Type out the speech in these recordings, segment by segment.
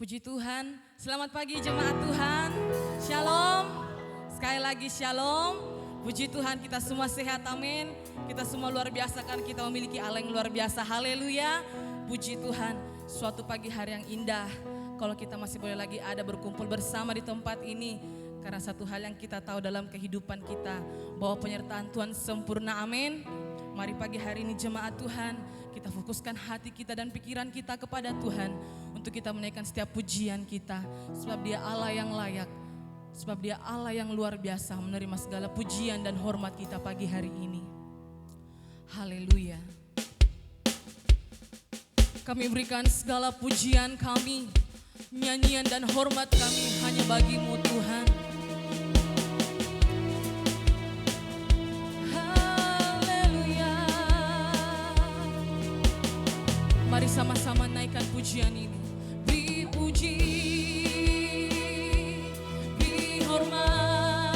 Puji Tuhan, selamat pagi jemaat Tuhan, shalom, sekali lagi shalom. Puji Tuhan kita semua sehat, amin. Kita semua luar biasa kan, kita memiliki Allah yang luar biasa, haleluya. Puji Tuhan, suatu pagi hari yang indah. Kalau kita masih boleh lagi ada berkumpul bersama di tempat ini. Karena satu hal yang kita tahu dalam kehidupan kita, bahwa penyertaan Tuhan sempurna, amin. Mari pagi hari ini jemaat Tuhan, kita fokuskan hati kita dan pikiran kita kepada Tuhan. Untuk kita menaikkan setiap pujian kita. Sebab dia Allah yang layak. Sebab dia Allah yang luar biasa menerima segala pujian dan hormat kita pagi hari ini. Haleluya. Kami berikan segala pujian kami, nyanyian dan hormat kami hanya bagimu Tuhan. Haleluya. Mari sama-sama naikkan pujian ini. Beri puji, beri hormat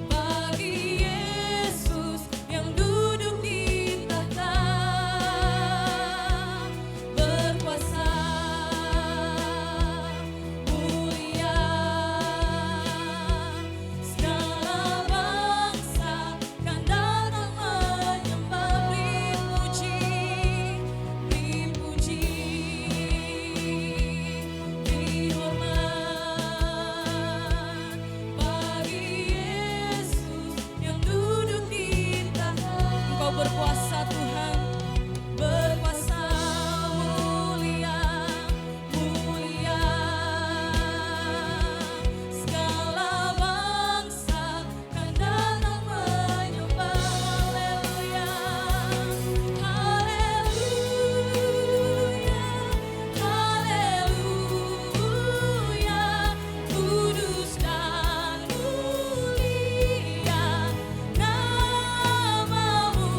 bagi Yesus yang duduk di tahta, berkuasa mulia, segala bangsa kan datang menyembah. Beri puji, beri puji, beri hormat bagi Yesus yang duduk di tahta. Engkau berkuasa Tuhan, berkuasa mulia, mulia, segala bangsa kan datang menyembah. Haleluya, haleluya, haleluya, kudus dan mulia namamu.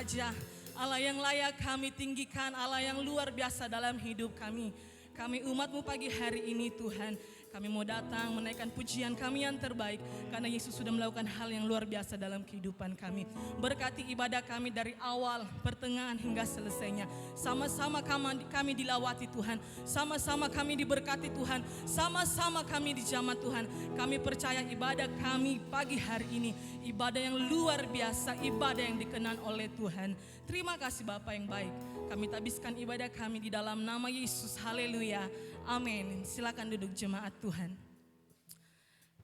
Raja, Allah yang layak kami tinggikan, Allah yang luar biasa dalam hidup kami. Kami umat-Mu pagi hari ini Tuhan, kami mau datang menaikkan pujian kami yang terbaik karena Yesus sudah melakukan hal yang luar biasa dalam kehidupan kami. Berkati ibadah kami dari awal, pertengahan hingga selesainya. Sama-sama kami dilawati Tuhan, sama-sama kami diberkati Tuhan, sama-sama kami dijamah Tuhan. Kami percaya ibadah kami pagi hari ini ibadah yang luar biasa, ibadah yang dikenan oleh Tuhan. Terima kasih Bapa yang baik. Kami tabiskan ibadah kami di dalam nama Yesus. Haleluya. Amin. Silakan duduk jemaat Tuhan.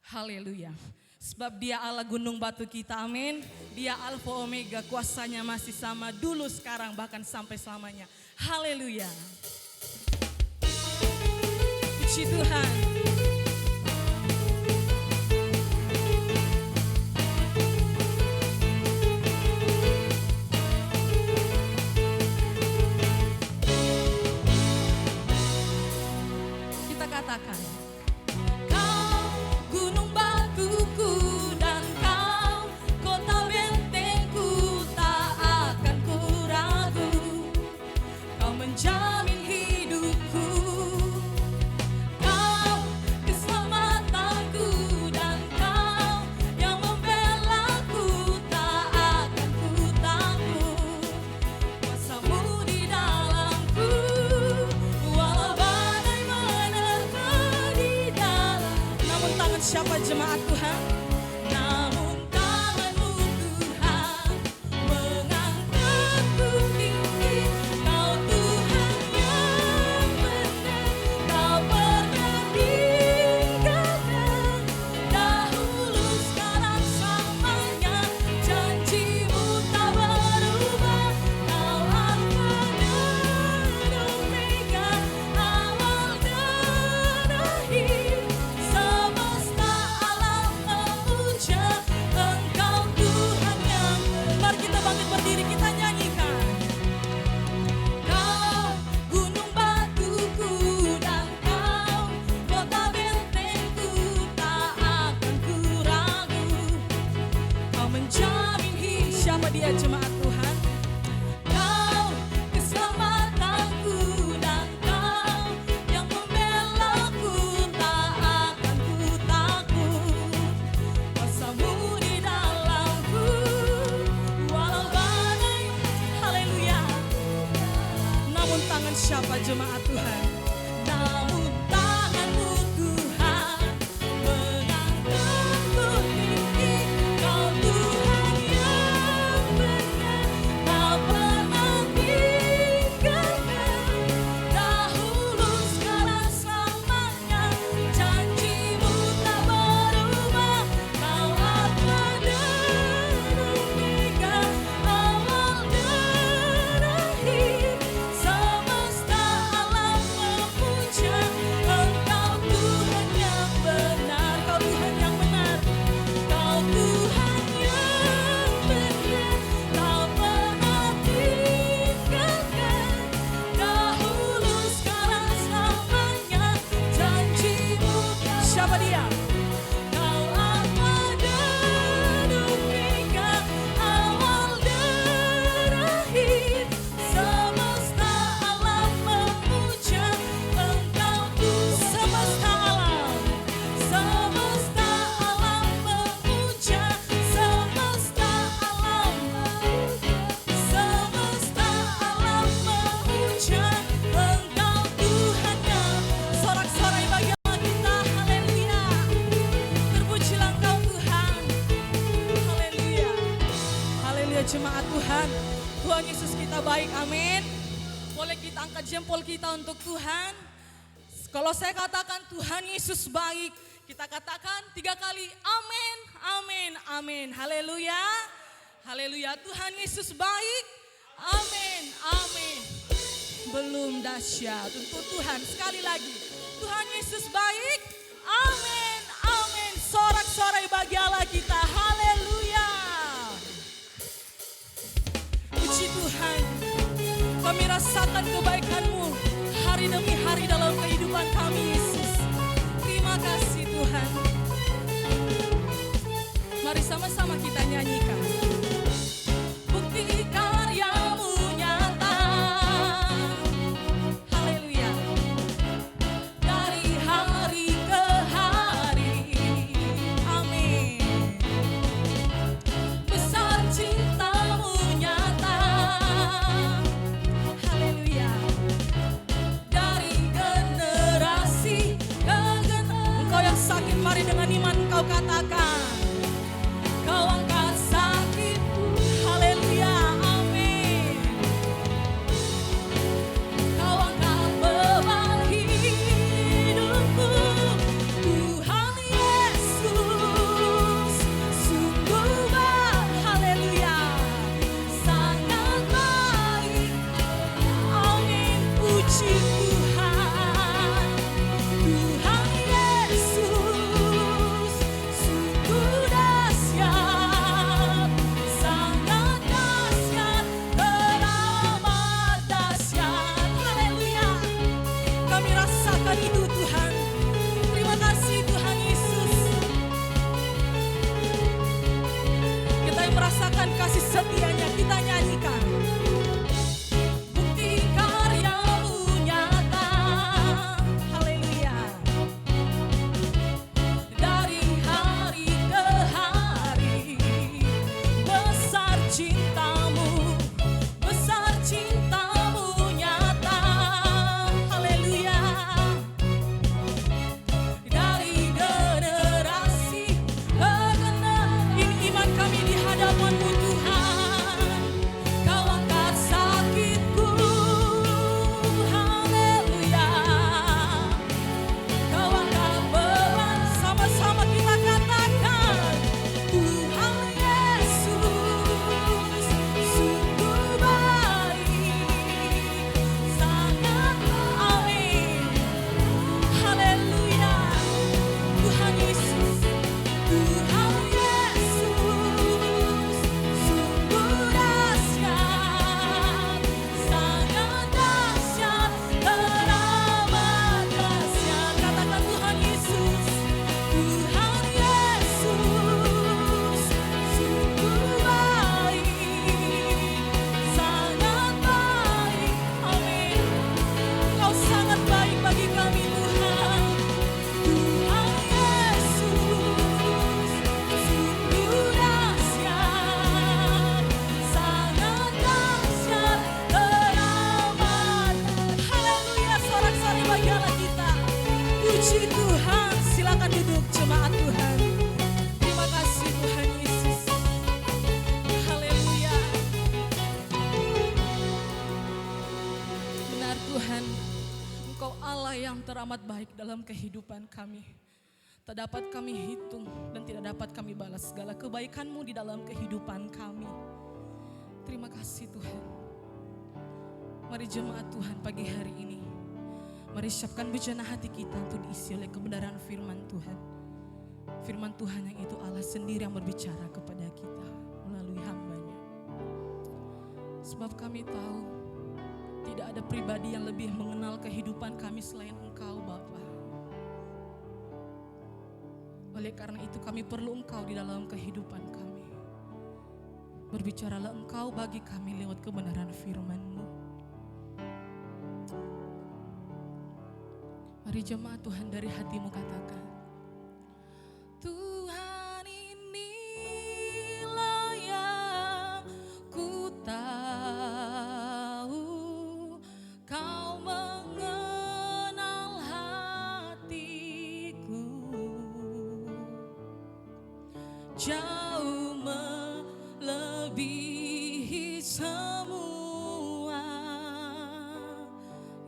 Haleluya. Sebab Dia Allah gunung batu kita. Amin. Dia Alfa Omega, kuasanya masih sama dulu, sekarang, bahkan sampai selamanya. Haleluya. Puji Tuhan. Katakan, Kau gunung batuku dan Kau kota bentengku, tak akan ku ragu. Kau menjamin hidupku, Kau keselamatanku dan Kau yang membelaku, tak akan ku takut. Kuasa-Mu di dalamku, siapa jemaat Tuhan? Namun tangan-Mu Tuhan mengangkatku tinggi. Kau Tuhan yang benar, Kau pernah tinggalkan. Dahulu sekarang selamanya, janji-Mu tak berubah. Kau Alfa dan Omega, awal dan akhir. Berdiri kita nyanyikan. Kau gunung batuku dan Kau kota bentengku, tak akan ku ragu. Kau menjamin hidup. Siapa Dia jemaat Tuhan? Kau keselamatanku dan Kau yang membelaku, tak akan ku takut. Kuasa-Mu di dalamku, tangan siapa jemaat Tuhan? Namun tangan-Mu Tuhan mengangkatku tinggi. Kau Tuhan yang benar, Kau pernah tinggalkan. Dahulu sekarang selamanya, janji-Mu tak berubah. Kau Alfa dan Omega, awal dan akhir. Semesta alam memuja Engkau Tuhan yang benar. Kau Tuhan yang benar, Kau Tuhan yang benar. Kau pernah tinggalkan. Dahulu sekarang selamanya, janji-Mu. Siapa Dia? Kau Alfa dan Omega, awal dan akhir. Semesta alam memuja Engkau Tuhan. Semesta alam memuja. Semesta alam memuja Engkau Tuhan yang. Sorak-sorai bagi Allah kita. Haleluya. Terpujilah Engkau Tuhan. Haleluya. Haleluya jemaat Tuhan. Tuhan Yesus kita baik, amin. Boleh kita angkat jempol kita untuk Tuhan. Kalau saya katakan Tuhan Yesus baik, kita katakan 3 kali amin, amin, amin. Haleluya. Haleluya. Tuhan Yesus baik. Amin, amin. Belum dahsyat untuk Tuhan. Sekali lagi. Tuhan Yesus baik. Amin, amin. Sorak-sorai bagi Allah kita. Haleluya. Puji Tuhan. Kami rasakan kebaikan-Mu hari demi hari dalam kehidupan kami, Yesus. Terima kasih Tuhan. Mari sama-sama kita nyanyikan. Bukti karya kau katakan, kau angkat sakitku. Haleluya, amin. Kau angkat beban hidupku, Tuhan Yesus. Sungguh baik, haleluya, sangat baik. Amin, puji Tuhan. Tuhan Yesus sungguh dahsyat, sangat dahsyat, teramat dahsyat. Haleluya, kami rasakan itu Tuhan. Terima kasih Tuhan Yesus. Kita yang merasakan kasih setia-Nya, kita nyanyikan. Bukti karya-Mu nyata, haleluya. Dari hari ke hari, besar cinta-Mu nyata, haleluya. Dari generasi ke generasi, ini iman kami di hadapan-Mu Tuhan. Kau angkat sakitku, haleluya. Kau angkat beban, sama-sama kita katakan, Tuhan Yesus sungguh baik, sangat amin. Haleluya, Tuhan Yesus, Tuhan Yesus sungguh dahsyat, sangat dahsyat, teramat dahsyat. Katakan Tuhan Yesus, Tuhan Yesus sungguh baik, sangat baik, amin. Kau sangat baik bagi kami Tuhan. Tuhan Yesus sungguh dahsyat, sangat dahsyat, teramat. Haleluya, sorak-sorai bagi Allah kita. Puji Tuhan, silakan duduk jemaat Tuhan. Terima kasih Tuhan Yesus. Haleluya. Benar Tuhan, Engkau Allah yang teramat baik dalam kehidupan kami. Tak dapat kami hitung dan tidak dapat kami balas segala kebaikan-Mu di dalam kehidupan kami. Terima kasih Tuhan. Mari jemaat Tuhan pagi hari ini, mari siapkan bejana hati kita untuk diisi oleh kebenaran firman Tuhan. Firman Tuhan yang itu Allah sendiri yang berbicara kepada kita melalui hamba-Nya. Sebab kami tahu tidak ada pribadi yang lebih mengenal kehidupan kami selain Engkau Bapa. Oleh karena itu kami perlu Engkau di dalam kehidupan kami. Berbicaralah Engkau bagi kami lewat kebenaran firman-Mu. Mari jemaat Tuhan dari hatimu katakan, Tuhan inilah yang ku tahu, Kau mengenal hatiku, jauh melebihi semua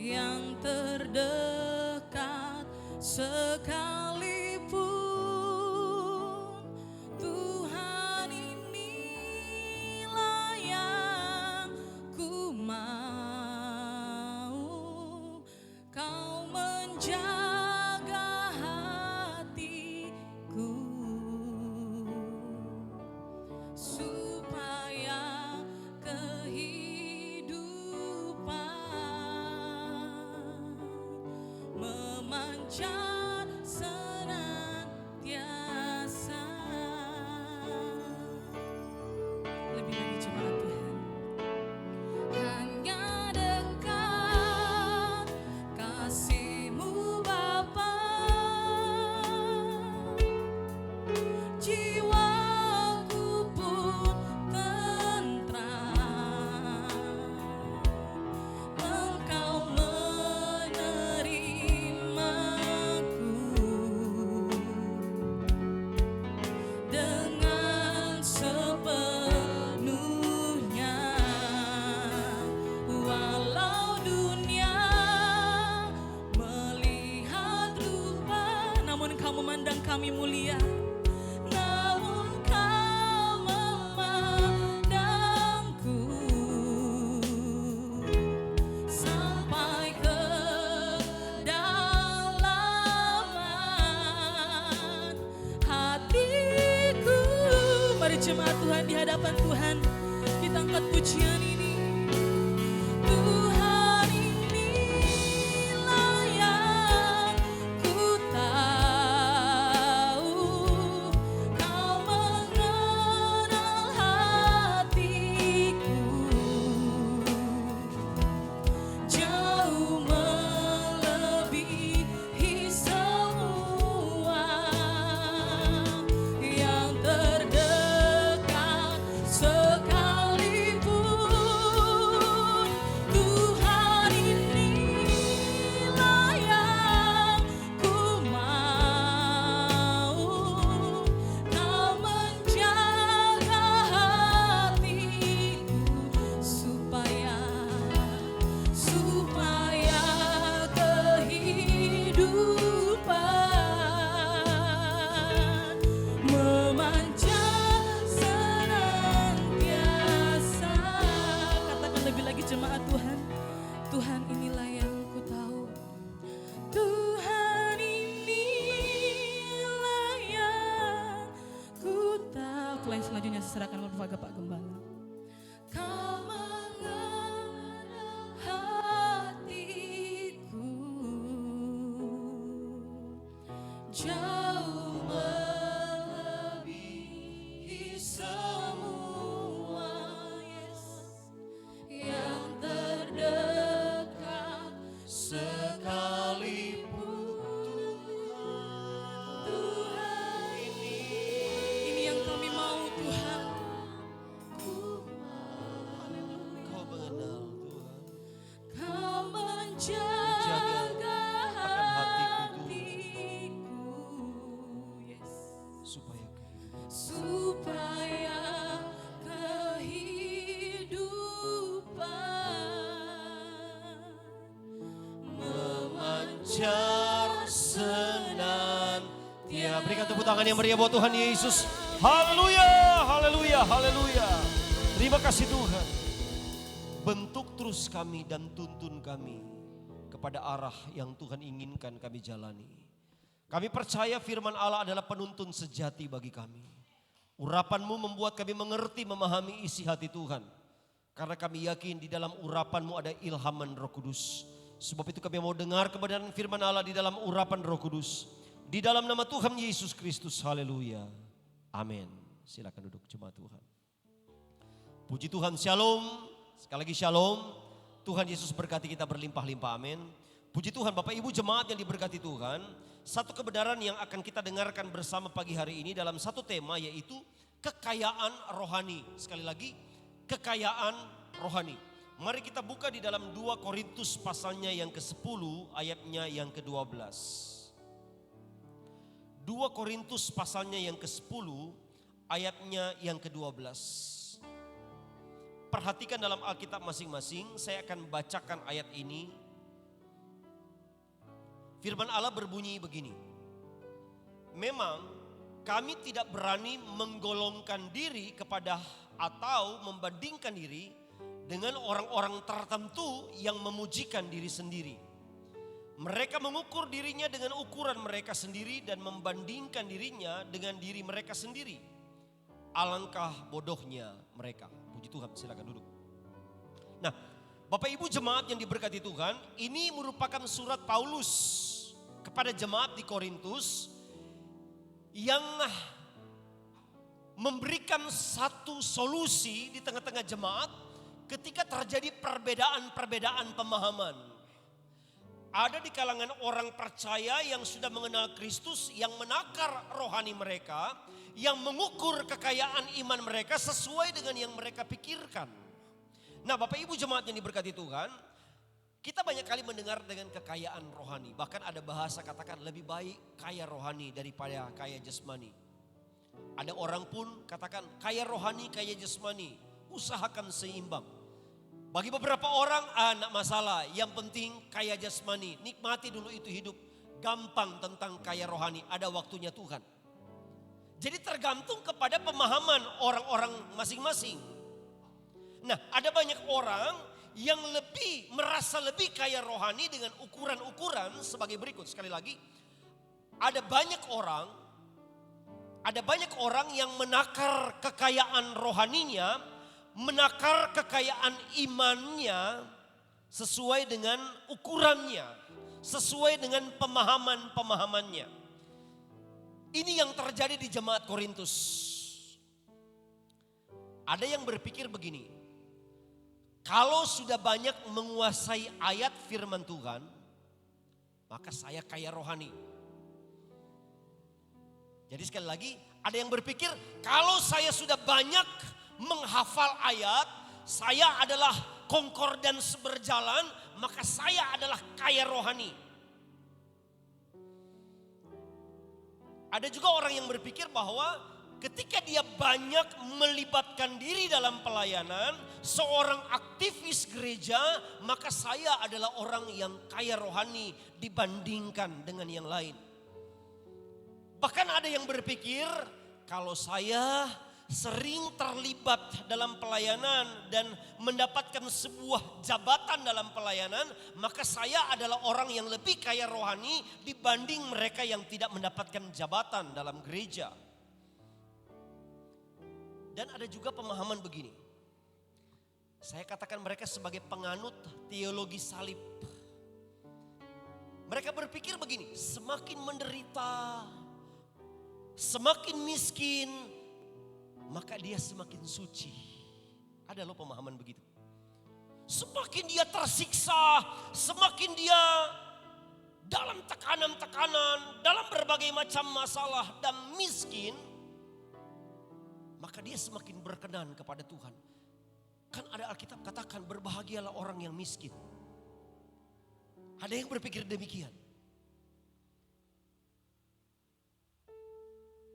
yang terdekat sekalipun. Tuhan inilah yang ku mau, Kau menjaga hatiku supaya kehidupan memancar senantiasa. Lebih lagi jemaat Tuhan, hanya dekat kasih-Mu Bapa, jiwaku pun tentram. Engkau menerimaku kami mulia. Namun Kau memandangku sampai ke dalaman hatiku. Mari jemaat Tuhan di hadapan Tuhan kita angkat pujian ini. Tuhan inilah yang ku tahu, Kau mengenal hatiku jauh melebihi semua yang terdekat sekalipun. Tuhan inilah yang ku mau, Kau menjaga hatiku supaya kehidupan memancar senantiasa. Katakan lebih lagi jemaat Tuhan. Tuhan inilah yang ku tahu. Tuhan inilah yang ku tahu. Lain selanjutnya serahkan kepada Pak Gembala. Kau mengenal hatiku jauh melebihi semua, yes, yang terdekat sekalipun. Tuhan ini yang kami mau, Tuhan. Kau mengenal Tuhan. Kau menjaga akan hatiku, hatiku, yes, supaya supaya kehidupan memancar senantiasa. Berikan tepuk tangan yang meriah buat Tuhan Yesus. Haleluya, haleluya, haleluya. Terima kasih Tuhan. Bentuk terus kami dan tuntun kami kepada arah yang Tuhan inginkan kami jalani. Kami percaya firman Allah adalah penuntun sejati bagi kami. Urapan-Mu membuat kami mengerti, memahami isi hati Tuhan. Karena kami yakin di dalam urapan-Mu ada ilhaman Roh Kudus. Sebab itu kami mau dengar kebenaran firman Allah di dalam urapan Roh Kudus. Di dalam nama Tuhan Yesus Kristus, haleluya. Amin. Silakan duduk jemaat Tuhan. Puji Tuhan, shalom. Sekali lagi shalom. Tuhan Yesus berkati kita berlimpah-limpah, amin. Puji Tuhan Bapak Ibu jemaat yang diberkati Tuhan. Satu kebenaran yang akan kita dengarkan bersama pagi hari ini dalam satu tema, yaitu kekayaan rohani. Sekali lagi, kekayaan rohani. Mari kita buka di dalam 2 Korintus pasalnya yang ke-10 ayatnya yang ke-12. 2 Korintus pasalnya yang ke-10 ayatnya yang ke-12. Perhatikan dalam Alkitab masing-masing, saya akan bacakan ayat ini. Firman Allah berbunyi begini. Memang kami tidak berani menggolongkan diri kepada atau membandingkan diri dengan orang-orang tertentu yang memujikan diri sendiri. Mereka mengukur dirinya dengan ukuran mereka sendiri dan membandingkan dirinya dengan diri mereka sendiri. Alangkah bodohnya mereka. Puji Tuhan, silakan duduk. Nah, Bapak Ibu jemaat yang diberkati Tuhan, ini merupakan surat Paulus kepada jemaat di Korintus yang memberikan satu solusi di tengah-tengah jemaat ketika terjadi perbedaan-perbedaan pemahaman. Ada di kalangan orang percaya yang sudah mengenal Kristus, yang menakar rohani mereka, yang mengukur kekayaan iman mereka sesuai dengan yang mereka pikirkan. Nah Bapak Ibu jemaat yang diberkati Tuhan, kita banyak kali mendengar dengan kekayaan rohani. Bahkan ada bahasa katakan lebih baik kaya rohani daripada kaya jasmani. Ada orang pun katakan kaya rohani, kaya jasmani, usahakan seimbang. Bagi beberapa orang, enggak masalah, yang penting kaya jasmani, nikmati dulu itu hidup. gampang tentang kaya rohani, ada waktunya Tuhan. Jadi tergantung kepada pemahaman orang-orang masing-masing. Nah, ada banyak orang yang merasa lebih kaya rohani dengan ukuran-ukuran sebagai berikut. Sekali lagi, ada banyak orang yang menakar kekayaan rohaninya, menakar kekayaan imannya sesuai dengan ukurannya, sesuai dengan pemahamannya. Ini yang terjadi di jemaat Korintus. Ada yang berpikir begini, kalau sudah banyak menguasai ayat firman Tuhan, maka saya kaya rohani. Jadi sekali lagi, ada yang berpikir kalau saya sudah banyak menghafal ayat, saya adalah konkordans berjalan, maka saya adalah kaya rohani. Ada juga orang yang berpikir bahwa ketika dia banyak melibatkan diri dalam pelayanan, seorang aktivis gereja, maka saya adalah orang yang kaya rohani dibandingkan dengan yang lain. Bahkan ada yang berpikir kalau saya sering terlibat dalam pelayanan dan mendapatkan sebuah jabatan dalam pelayanan, maka saya adalah orang yang lebih kaya rohani dibanding mereka yang tidak mendapatkan jabatan dalam gereja. Dan ada juga pemahaman begini. Saya katakan mereka sebagai penganut teologi salib. Mereka berpikir begini, semakin menderita, semakin miskin, maka dia semakin suci. Ada loh pemahaman begitu. Semakin dia tersiksa, semakin dia dalam tekanan-tekanan, dalam berbagai macam masalah dan miskin, maka dia semakin berkenan kepada Tuhan. Kan ada Alkitab katakan berbahagialah orang yang miskin. Ada yang berpikir demikian.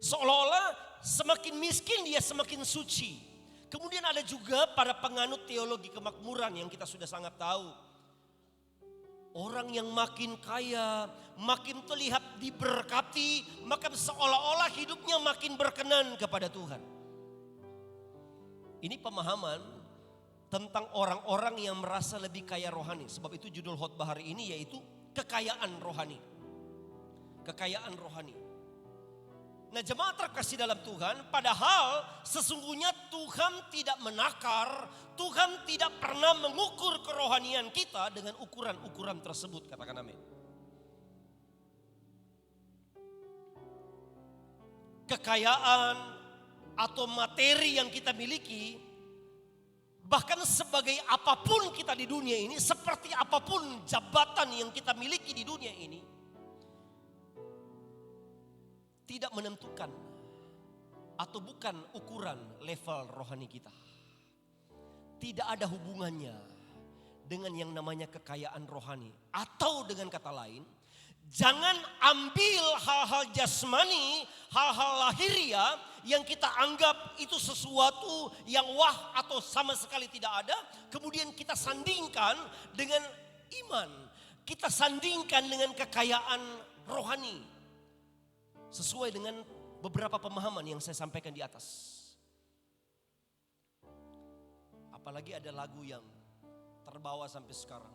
Seolah-olah semakin miskin dia semakin suci. Kemudian ada juga para penganut teologi kemakmuran yang kita sudah sangat tahu. Orang yang makin kaya, makin terlihat diberkati, maka seolah-olah hidupnya makin berkenan kepada Tuhan. Ini pemahaman tentang orang-orang yang merasa lebih kaya rohani. Sebab itu judul khotbah hari ini yaitu kekayaan rohani. Kekayaan rohani. Nah, jemaat terkasih dalam Tuhan, padahal sesungguhnya Tuhan tidak menakar, Tuhan tidak pernah mengukur kerohanian kita dengan ukuran-ukuran tersebut. Katakan amin. Kekayaan atau materi yang kita miliki, bahkan sebagai apapun kita di dunia ini, seperti apapun jabatan yang kita miliki di dunia ini, tidak menentukan atau bukan ukuran level rohani kita. Tidak ada hubungannya dengan yang namanya kekayaan rohani. Atau dengan kata lain, jangan ambil hal-hal jasmani, hal-hal lahiriah yang kita anggap itu sesuatu yang wah atau sama sekali tidak ada. Kemudian kita sandingkan dengan iman. Kita sandingkan dengan kekayaan rohani. Sesuai dengan beberapa pemahaman yang saya sampaikan di atas. Apalagi ada lagu yang terbawa sampai sekarang.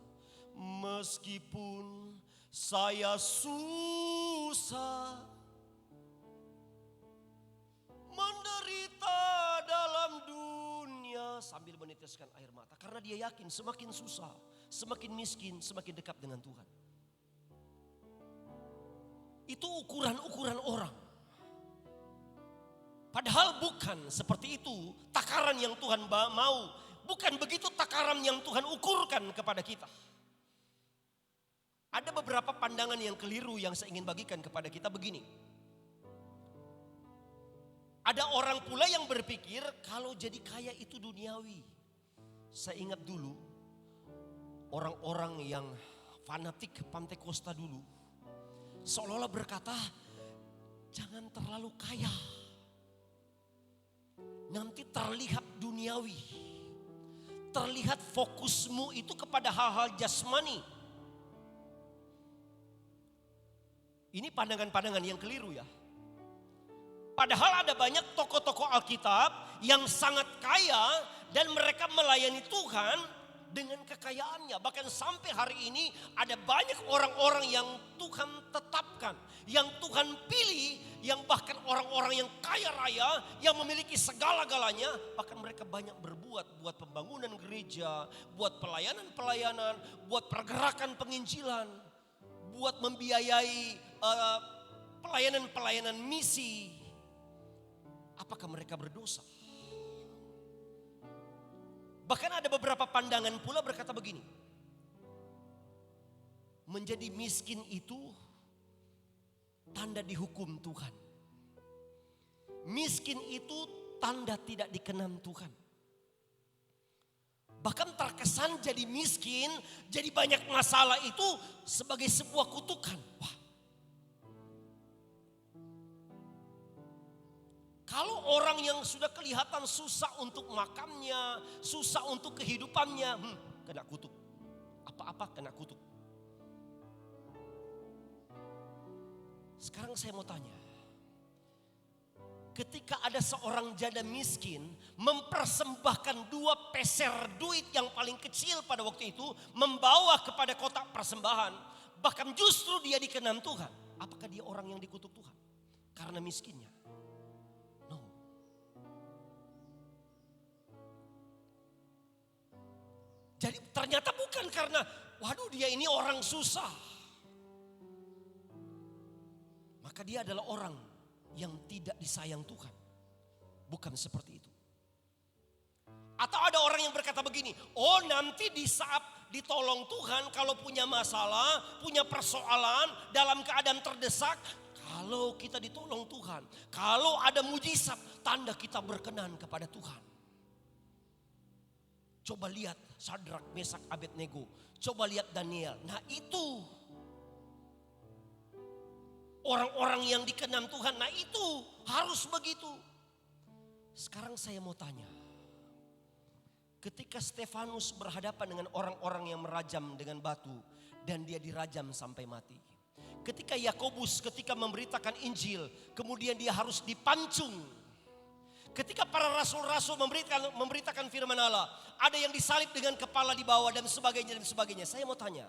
Meskipun saya susah, menderita dalam dunia, sambil meneteskan air mata. Karena dia yakin semakin susah, semakin miskin, semakin dekat dengan Tuhan. Itu ukuran-ukuran orang. Padahal bukan seperti itu takaran yang Tuhan mau. Bukan begitu takaran yang Tuhan ukurkan kepada kita. Ada beberapa pandangan yang keliru yang saya ingin bagikan kepada kita begini. Ada orang pula yang berpikir kalau jadi kaya itu duniawi. Saya ingat dulu orang-orang yang fanatik Pantekosta dulu. Seolah-olah berkata, jangan terlalu kaya. Nanti terlihat duniawi. Terlihat fokusmu itu kepada hal-hal jasmani. Ini pandangan-pandangan yang keliru ya. Padahal ada banyak tokoh-tokoh Alkitab yang sangat kaya dan mereka melayani Tuhan dengan kekayaannya. Bahkan sampai hari ini ada banyak orang-orang yang Tuhan tetapkan, yang Tuhan pilih, yang bahkan orang-orang yang kaya raya, yang memiliki segala-galanya. Bahkan mereka banyak berbuat, buat pembangunan gereja, buat pelayanan-pelayanan, buat pergerakan penginjilan, buat membiayai pelayanan-pelayanan misi. Apakah mereka berdosa? Bahkan ada beberapa pandangan pula berkata begini. Menjadi miskin itu tanda dihukum Tuhan. Miskin itu tanda tidak dikenal Tuhan. Bahkan terkesan jadi miskin, jadi banyak masalah itu sebagai sebuah kutukan. Wah. Kalau orang yang sudah kelihatan susah untuk makannya, susah untuk kehidupannya, kena kutuk. Apa-apa kena kutuk. Sekarang saya mau tanya. Ketika ada seorang janda miskin mempersembahkan 2 peser duit yang paling kecil pada waktu itu, membawa kepada kotak persembahan, bahkan justru dia dikenan Tuhan. Apakah dia orang yang dikutuk Tuhan? Karena miskinnya. Jadi ternyata bukan karena, waduh dia ini orang susah. Maka dia adalah orang yang tidak disayang Tuhan. Bukan seperti itu. Atau ada orang yang berkata begini, oh nanti di saat ditolong Tuhan kalau punya masalah, punya persoalan, dalam keadaan terdesak, kalau kita ditolong Tuhan, kalau ada mujizat, tanda kita berkenan kepada Tuhan. Coba lihat Sadrak, Mesak, Abednego. Coba lihat Daniel. Nah itu orang-orang yang dikenal Tuhan. Nah itu harus begitu. Sekarang saya mau tanya. Ketika Stefanus berhadapan dengan orang-orang yang merajam dengan batu. Dan dia dirajam sampai mati. Ketika Yakobus ketika memberitakan Injil. Kemudian dia harus dipancung. Ketika para rasul-rasul memberitakan firman Allah, ada yang disalib dengan kepala di bawah dan sebagainya dan sebagainya. Saya mau tanya,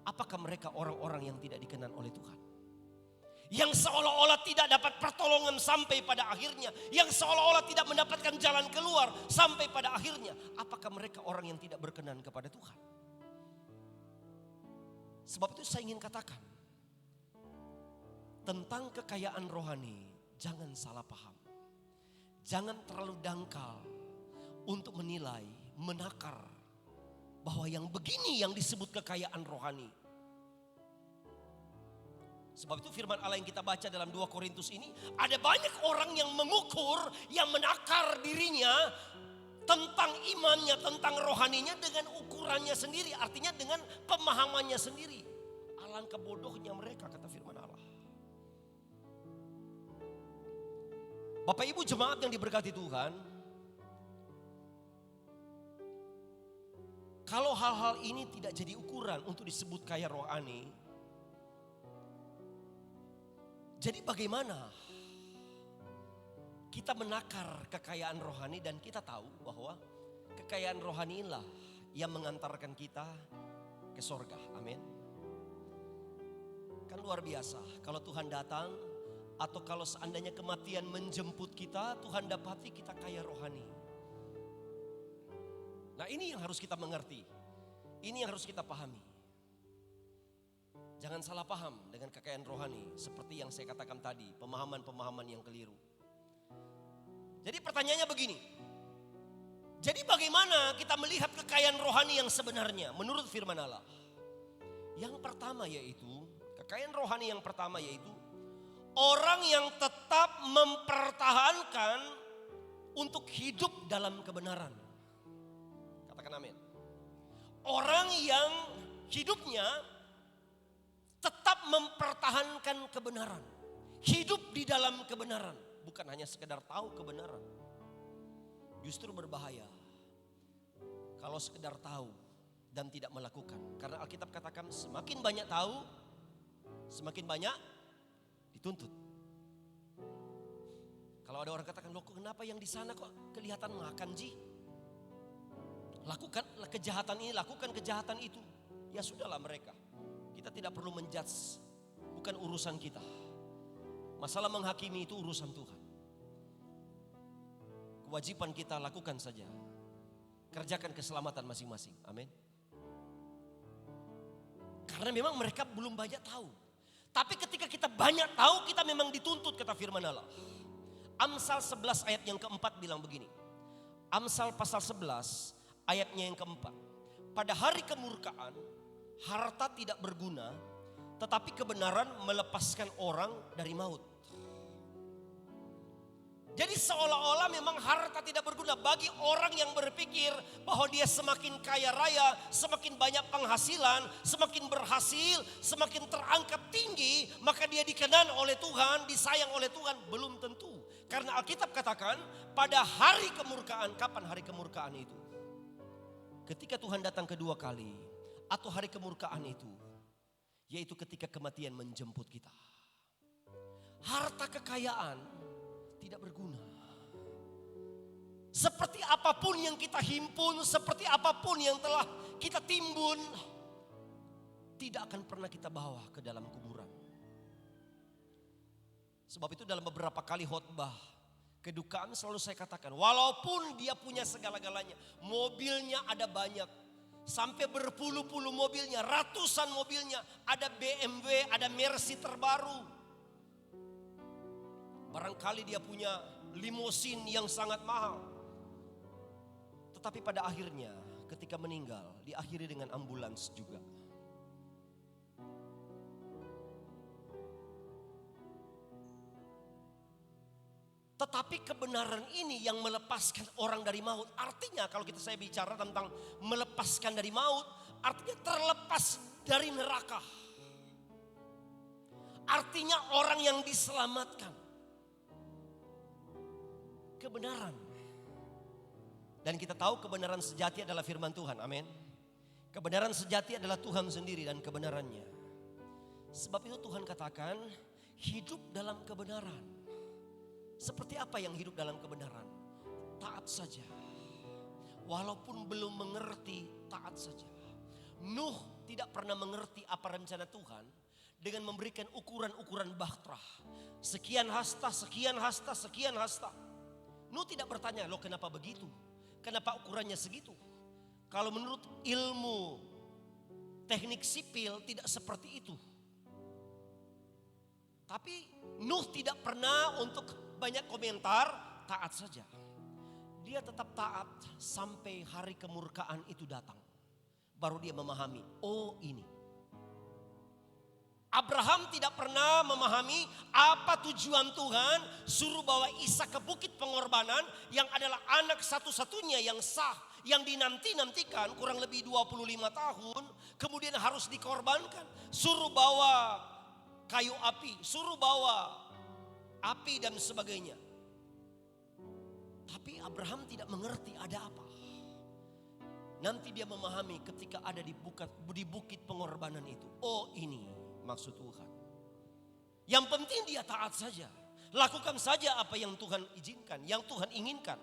apakah mereka orang-orang yang tidak dikenal oleh Tuhan? Yang seolah-olah tidak dapat pertolongan sampai pada akhirnya, yang seolah-olah tidak mendapatkan jalan keluar sampai pada akhirnya. Apakah mereka orang yang tidak berkenan kepada Tuhan? Sebab itu saya ingin katakan, tentang kekayaan rohani, jangan salah paham. Jangan terlalu dangkal untuk menilai, menakar bahwa yang begini yang disebut kekayaan rohani. Sebab itu firman Allah yang kita baca dalam 2 Korintus ini, ada banyak orang yang mengukur, yang menakar dirinya tentang imannya, tentang rohaninya dengan ukurannya sendiri. Artinya dengan pemahamannya sendiri. Alangkah bodohnya mereka, kata firman Allah. Bapak Ibu jemaat yang diberkati Tuhan, kalau hal-hal ini tidak jadi ukuran untuk disebut kaya rohani, jadi bagaimana kita menakar kekayaan rohani dan kita tahu bahwa kekayaan rohani inilah yang mengantarkan kita ke sorga, amin. Kan luar biasa kalau Tuhan datang, atau kalau seandainya kematian menjemput kita, Tuhan dapati kita kaya rohani. Nah ini yang harus kita mengerti. Ini yang harus kita pahami. Jangan salah paham dengan kekayaan rohani. Seperti yang saya katakan tadi, pemahaman-pemahaman yang keliru. Jadi pertanyaannya begini. Jadi bagaimana kita melihat kekayaan rohani yang sebenarnya menurut firman Allah? Yang pertama yaitu, kekayaan rohani yang pertama yaitu orang yang tetap mempertahankan untuk hidup dalam kebenaran. Katakan amin. Orang yang hidupnya tetap mempertahankan kebenaran. Hidup di dalam kebenaran. Bukan hanya sekedar tahu kebenaran. Justru berbahaya kalau sekedar tahu dan tidak melakukan. Karena Alkitab katakan semakin banyak tahu, semakin banyak Dituntut. Kalau ada orang katakan, loh kenapa yang di sana kok kelihatan makan Ji? Lakukan kejahatan ini, lakukan kejahatan itu. Ya sudahlah mereka. Kita tidak perlu menjudge. Bukan urusan kita. Masalah menghakimi itu urusan Tuhan. Kewajiban kita lakukan saja. Kerjakan keselamatan masing-masing. Amin. Karena memang mereka belum banyak tahu. Tapi ketika kita banyak tahu, kita memang dituntut, kata firman Allah. Amsal 11 ayat yang keempat bilang begini. Amsal pasal 11 ayatnya yang keempat. Pada hari kemurkaan, harta tidak berguna, tetapi kebenaran melepaskan orang dari maut. Jadi seolah-olah memang harta tidak berguna bagi orang yang berpikir bahwa dia semakin kaya raya, semakin banyak penghasilan, semakin berhasil, semakin terangkat tinggi, maka dia dikenan oleh Tuhan, disayang oleh Tuhan. Belum tentu. Karena Alkitab katakan pada hari kemurkaan, kapan hari kemurkaan itu? Ketika Tuhan datang kedua kali, atau hari kemurkaan itu, yaitu ketika kematian menjemput kita. Harta kekayaan tidak berguna. Seperti apapun yang kita himpun, seperti apapun yang telah kita timbun, tidak akan pernah kita bawa ke dalam kuburan. Sebab itu dalam beberapa kali khotbah kedukaan selalu saya katakan, walaupun dia punya segala-galanya, mobilnya ada banyak, sampai berpuluh-puluh mobilnya, ratusan mobilnya, ada BMW, ada Mercy terbaru. Barangkali dia punya limosin yang sangat mahal. Tetapi pada akhirnya ketika meninggal diakhiri dengan ambulans juga. Tetapi kebenaran ini yang melepaskan orang dari maut. Artinya kalau saya bicara tentang melepaskan dari maut, artinya terlepas dari neraka. Artinya orang yang diselamatkan. Kebenaran. Dan kita tahu kebenaran sejati adalah firman Tuhan. Amin. Kebenaran sejati adalah Tuhan sendiri dan kebenarannya. Sebab itu Tuhan katakan hidup dalam kebenaran. Seperti apa yang hidup dalam kebenaran? Taat saja. Walaupun belum mengerti, taat saja. Nuh tidak pernah mengerti apa rencana Tuhan dengan memberikan ukuran-ukuran bahtera. Sekian hasta, sekian hasta, sekian hasta. Nuh tidak bertanya, loh kenapa begitu? Kenapa ukurannya segitu? Kalau menurut ilmu teknik sipil tidak seperti itu. Tapi Nuh tidak pernah untuk banyak komentar, taat saja. Dia tetap taat sampai hari kemurkaan itu datang. Baru dia memahami, oh ini. Abraham tidak pernah memahami apa tujuan Tuhan suruh bawa Ishak ke bukit pengorbanan yang adalah anak satu-satunya yang sah, yang dinanti-nantikan kurang lebih 25 tahun, kemudian harus dikorbankan. Suruh bawa kayu api, suruh bawa api dan sebagainya. Tapi Abraham tidak mengerti ada apa. Nanti dia memahami ketika ada di bukit pengorbanan itu. Oh ini maksud Tuhan. Yang penting dia taat saja. Lakukan saja apa yang Tuhan izinkan, yang Tuhan inginkan.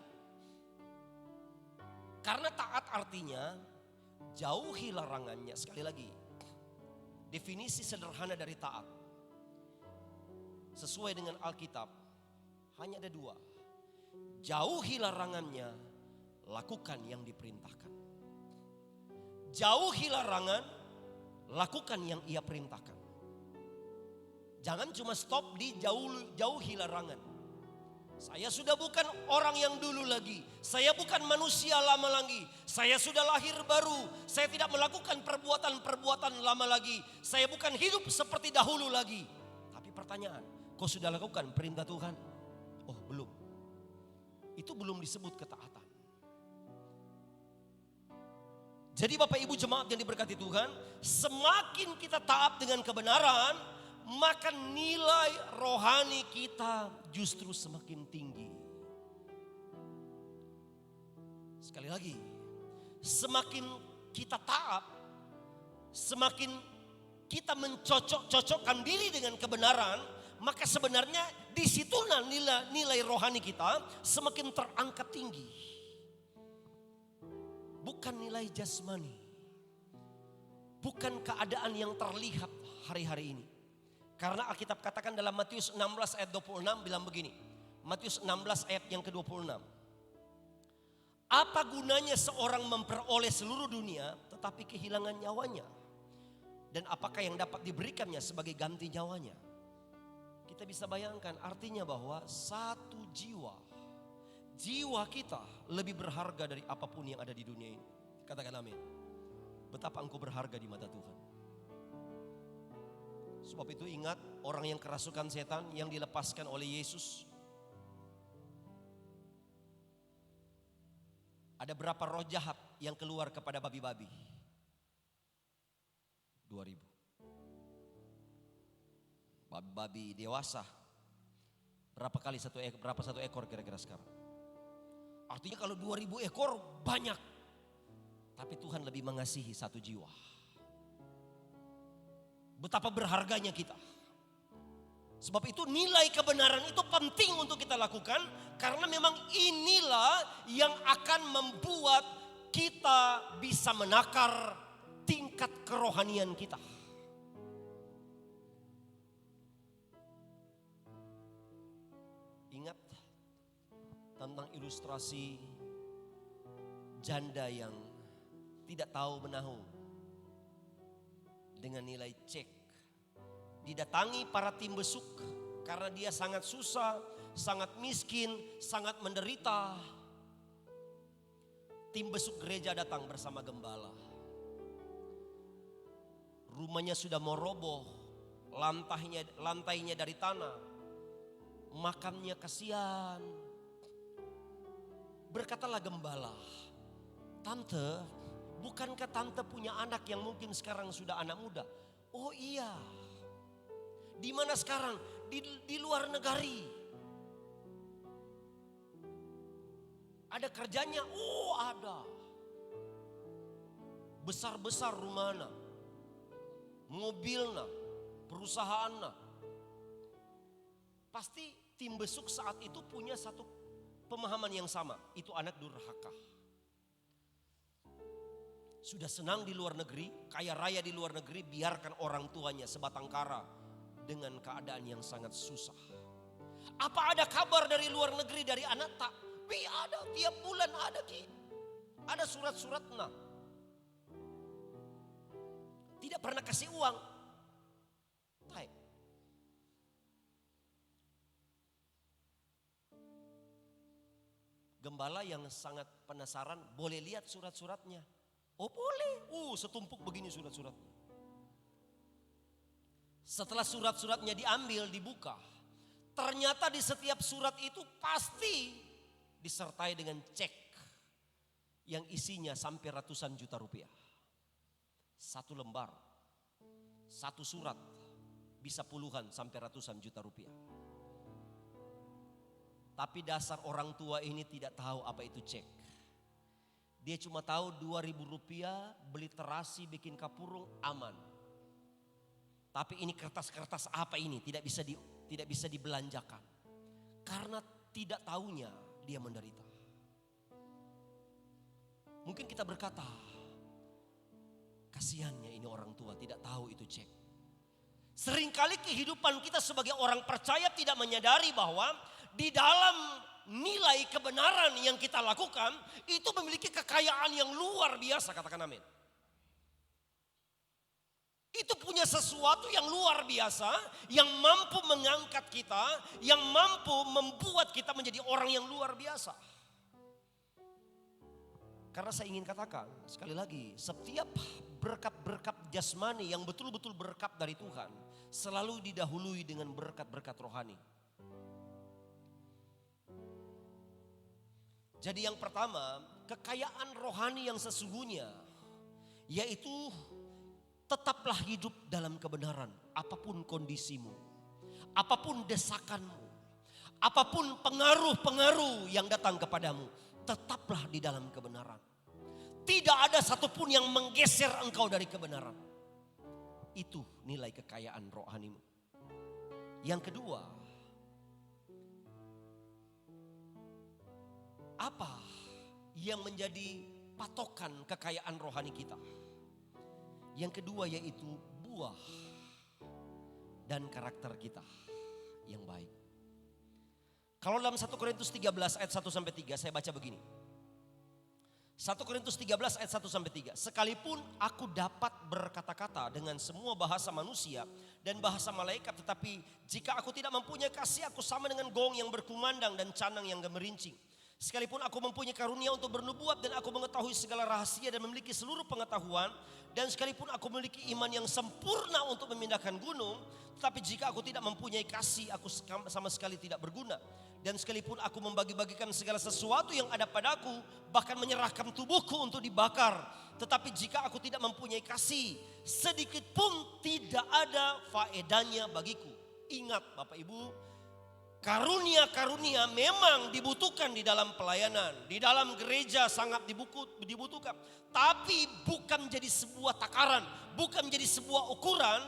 Karena taat artinya jauhi larangannya. Sekali lagi, definisi sederhana dari taat sesuai dengan Alkitab hanya ada dua. Jauhi larangannya, lakukan yang diperintahkan. Jauhi larangan, lakukan yang ia perintahkan. Jangan cuma stop di jauhi larangan. Saya sudah bukan orang yang dulu lagi. Saya bukan manusia lama lagi. Saya sudah lahir baru. Saya tidak melakukan perbuatan-perbuatan lama lagi. Saya bukan hidup seperti dahulu lagi. Tapi pertanyaan, kau sudah lakukan perintah Tuhan? Oh belum. Itu belum disebut ketaatan. Jadi Bapak Ibu jemaat yang diberkati Tuhan, semakin kita taat dengan kebenaran, maka nilai rohani kita justru semakin tinggi. Sekali lagi, semakin kita taat, semakin kita mencocok-cocokkan diri dengan kebenaran, maka sebenarnya disitulah nilai rohani kita semakin terangkat tinggi. Bukan nilai jasmani. Bukan keadaan yang terlihat hari-hari ini. Karena Alkitab katakan dalam Matius 16 ayat 26 bilang begini. Matius 16 ayat yang ke-26. Apa gunanya seorang memperoleh seluruh dunia tetapi kehilangan nyawanya? Dan apakah yang dapat diberikannya sebagai ganti nyawanya? Kita bisa bayangkan artinya bahwa satu jiwa kita lebih berharga dari apapun yang ada di dunia ini. Katakan amin. Betapa engkau berharga di mata Tuhan. Sebab itu ingat, orang yang kerasukan setan yang dilepaskan oleh Yesus. Ada berapa roh jahat yang keluar kepada babi-babi? 2000. Babi dewasa. Berapa satu ekor kira-kira sekarang? Artinya kalau 2000 ekor banyak. Tapi Tuhan lebih mengasihi satu jiwa. Betapa berharganya kita. Sebab itu nilai kebenaran itu penting untuk kita lakukan. Karena memang inilah yang akan membuat kita bisa menakar tingkat kerohanian kita. Ingat tentang ilustrasi janda yang tidak tahu menahu dengan nilai cek. Didatangi para tim besuk karena dia sangat susah, sangat miskin, sangat menderita. Tim besuk gereja datang bersama gembala. Rumahnya sudah mau roboh, lantainya dari tanah. Makamnya kasihan. Berkatalah gembala, "Tante, bukankah tante punya anak yang mungkin sekarang sudah anak muda?" "Oh iya." "Di mana sekarang?" Di luar negeri. "Ada kerjanya?" "Oh ada." Besar-besar rumahnya, mobilnya, perusahaannya. Pasti tim besuk saat itu punya satu pemahaman yang sama. Itu anak durhaka. Sudah senang di luar negeri, kaya raya di luar negeri, biarkan orang tuanya sebatang kara dengan keadaan yang sangat susah. Apa ada kabar dari luar negeri dari anak? Tak. Ada, tiap bulan ada Ki. Ada surat-suratnya. Tidak pernah kasih uang. Baik. Gembala yang sangat penasaran, boleh lihat surat-suratnya? "Oh boleh." Setumpuk begini surat-suratnya. Setelah surat-suratnya diambil, dibuka. Ternyata di setiap surat itu pasti disertai dengan cek. Yang isinya sampai ratusan juta rupiah. Satu lembar, satu surat bisa puluhan sampai ratusan juta rupiah. Tapi dasar orang tua ini tidak tahu apa itu cek. Dia cuma tahu 2.000 rupiah beli terasi bikin kapurung aman. Tapi ini kertas-kertas apa ini tidak bisa dibelanjakan. Karena tidak tahunya dia menderita. Mungkin kita berkata, kasihannya ini orang tua tidak tahu itu cek. Seringkali kehidupan kita sebagai orang percaya tidak menyadari bahwa di dalam nilai kebenaran yang kita lakukan itu memiliki kekayaan yang luar biasa, katakan amin. Itu punya sesuatu yang luar biasa yang mampu mengangkat kita, yang mampu membuat kita menjadi orang yang luar biasa. Karena saya ingin katakan sekali lagi, setiap berkat-berkat jasmani yang betul-betul berkat dari Tuhan selalu didahului dengan berkat-berkat rohani. Jadi yang pertama, kekayaan rohani yang sesungguhnya yaitu tetaplah hidup dalam kebenaran apapun kondisimu, apapun desakanmu, apapun pengaruh-pengaruh yang datang kepadamu, tetaplah di dalam kebenaran. Tidak ada satupun yang menggeser engkau dari kebenaran. Itu nilai kekayaan rohanimu. Yang kedua, apa yang menjadi patokan kekayaan rohani kita? Yang kedua yaitu buah dan karakter kita yang baik. Kalau dalam 1 Korintus 13 ayat 1 sampai 3 saya baca begini. 1 Korintus 13 ayat 1 sampai 3. Sekalipun aku dapat berkata-kata dengan semua bahasa manusia dan bahasa malaikat, tetapi jika aku tidak mempunyai kasih, aku sama dengan gong yang berkumandang dan canang yang gemerincing. Sekalipun aku mempunyai karunia untuk bernubuat dan aku mengetahui segala rahasia dan memiliki seluruh pengetahuan, dan sekalipun aku memiliki iman yang sempurna untuk memindahkan gunung, tetapi jika aku tidak mempunyai kasih, aku sama sekali tidak berguna. Dan sekalipun aku membagi-bagikan segala sesuatu yang ada padaku, bahkan menyerahkan tubuhku untuk dibakar, tetapi jika aku tidak mempunyai kasih, sedikit pun tidak ada faedahnya bagiku. Ingat Bapak Ibu, karunia-karunia memang dibutuhkan di dalam pelayanan, di dalam gereja sangat dibutuhkan. Tapi bukan menjadi sebuah takaran, bukan menjadi sebuah ukuran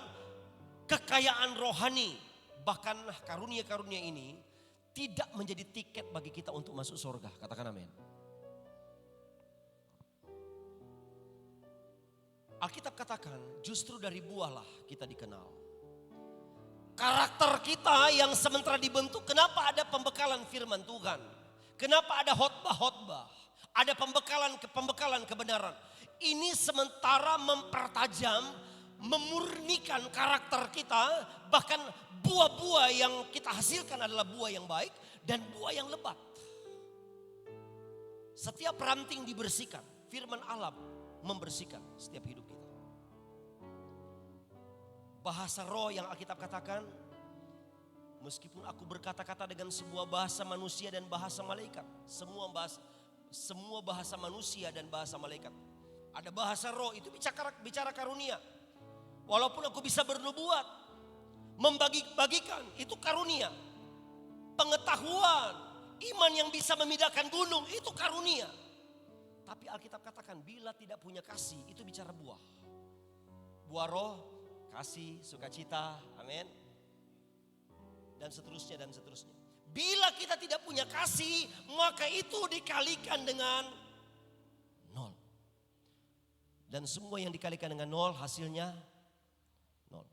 kekayaan rohani. Bahkan karunia-karunia ini tidak menjadi tiket bagi kita untuk masuk surga. Katakan amin. Alkitab katakan justru dari buahlah kita dikenal. Karakter kita yang sementara dibentuk, kenapa ada pembekalan firman Tuhan? Kenapa ada khotbah-khotbah? Ada pembekalan kebenaran. Ini sementara mempertajam, memurnikan karakter kita. Bahkan buah-buah yang kita hasilkan adalah buah yang baik dan buah yang lebat. Setiap ranting dibersihkan, firman Allah membersihkan setiap hidup kita. Bahasa roh yang Alkitab katakan, meskipun aku berkata-kata dengan sebuah bahasa manusia dan bahasa malaikat. Semua bahasa manusia dan bahasa malaikat. Ada bahasa roh, itu bicara karunia. Walaupun aku bisa bernubuat, membagi-bagikan, itu karunia. Pengetahuan, iman yang bisa memindahkan gunung, itu karunia. Tapi Alkitab katakan bila tidak punya kasih, itu bicara buah. Buah roh, kasih, sukacita, amin. Dan seterusnya dan seterusnya. Bila kita tidak punya kasih, maka itu dikalikan dengan nol. Dan semua yang dikalikan dengan nol hasilnya nol.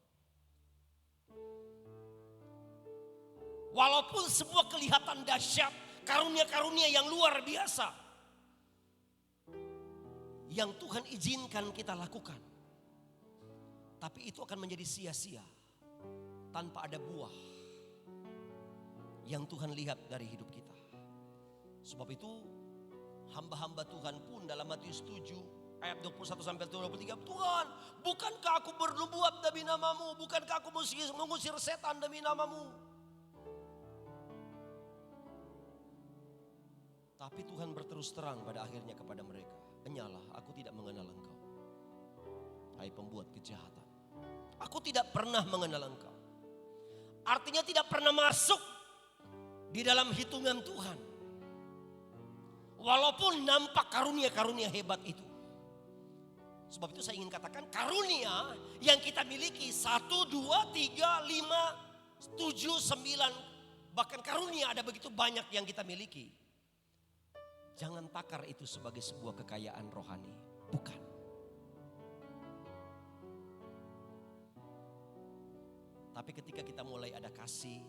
Walaupun semua kelihatan dahsyat, karunia-karunia yang luar biasa, yang Tuhan izinkan kita lakukan, tapi itu akan menjadi sia-sia tanpa ada buah yang Tuhan lihat dari hidup kita. Sebab itu hamba-hamba Tuhan pun dalam Matius 7 ayat 21 sampai 23, Tuhan, bukankah aku bernubuat demi namamu? Bukankah aku mengusir setan demi namamu? Tapi Tuhan berterus terang pada akhirnya kepada mereka, enyalah, aku tidak mengenal engkau, hai pembuat kejahatan. Aku tidak pernah mengenal engkau. Artinya tidak pernah masuk di dalam hitungan Tuhan. Walaupun nampak karunia-karunia hebat itu. Sebab itu saya ingin katakan karunia yang kita miliki 1, 2, 3, 5, 7, 9. Bahkan karunia ada begitu banyak yang kita miliki. Jangan takar itu sebagai sebuah kekayaan rohani. Bukan. Tapi ketika kita mulai ada kasih,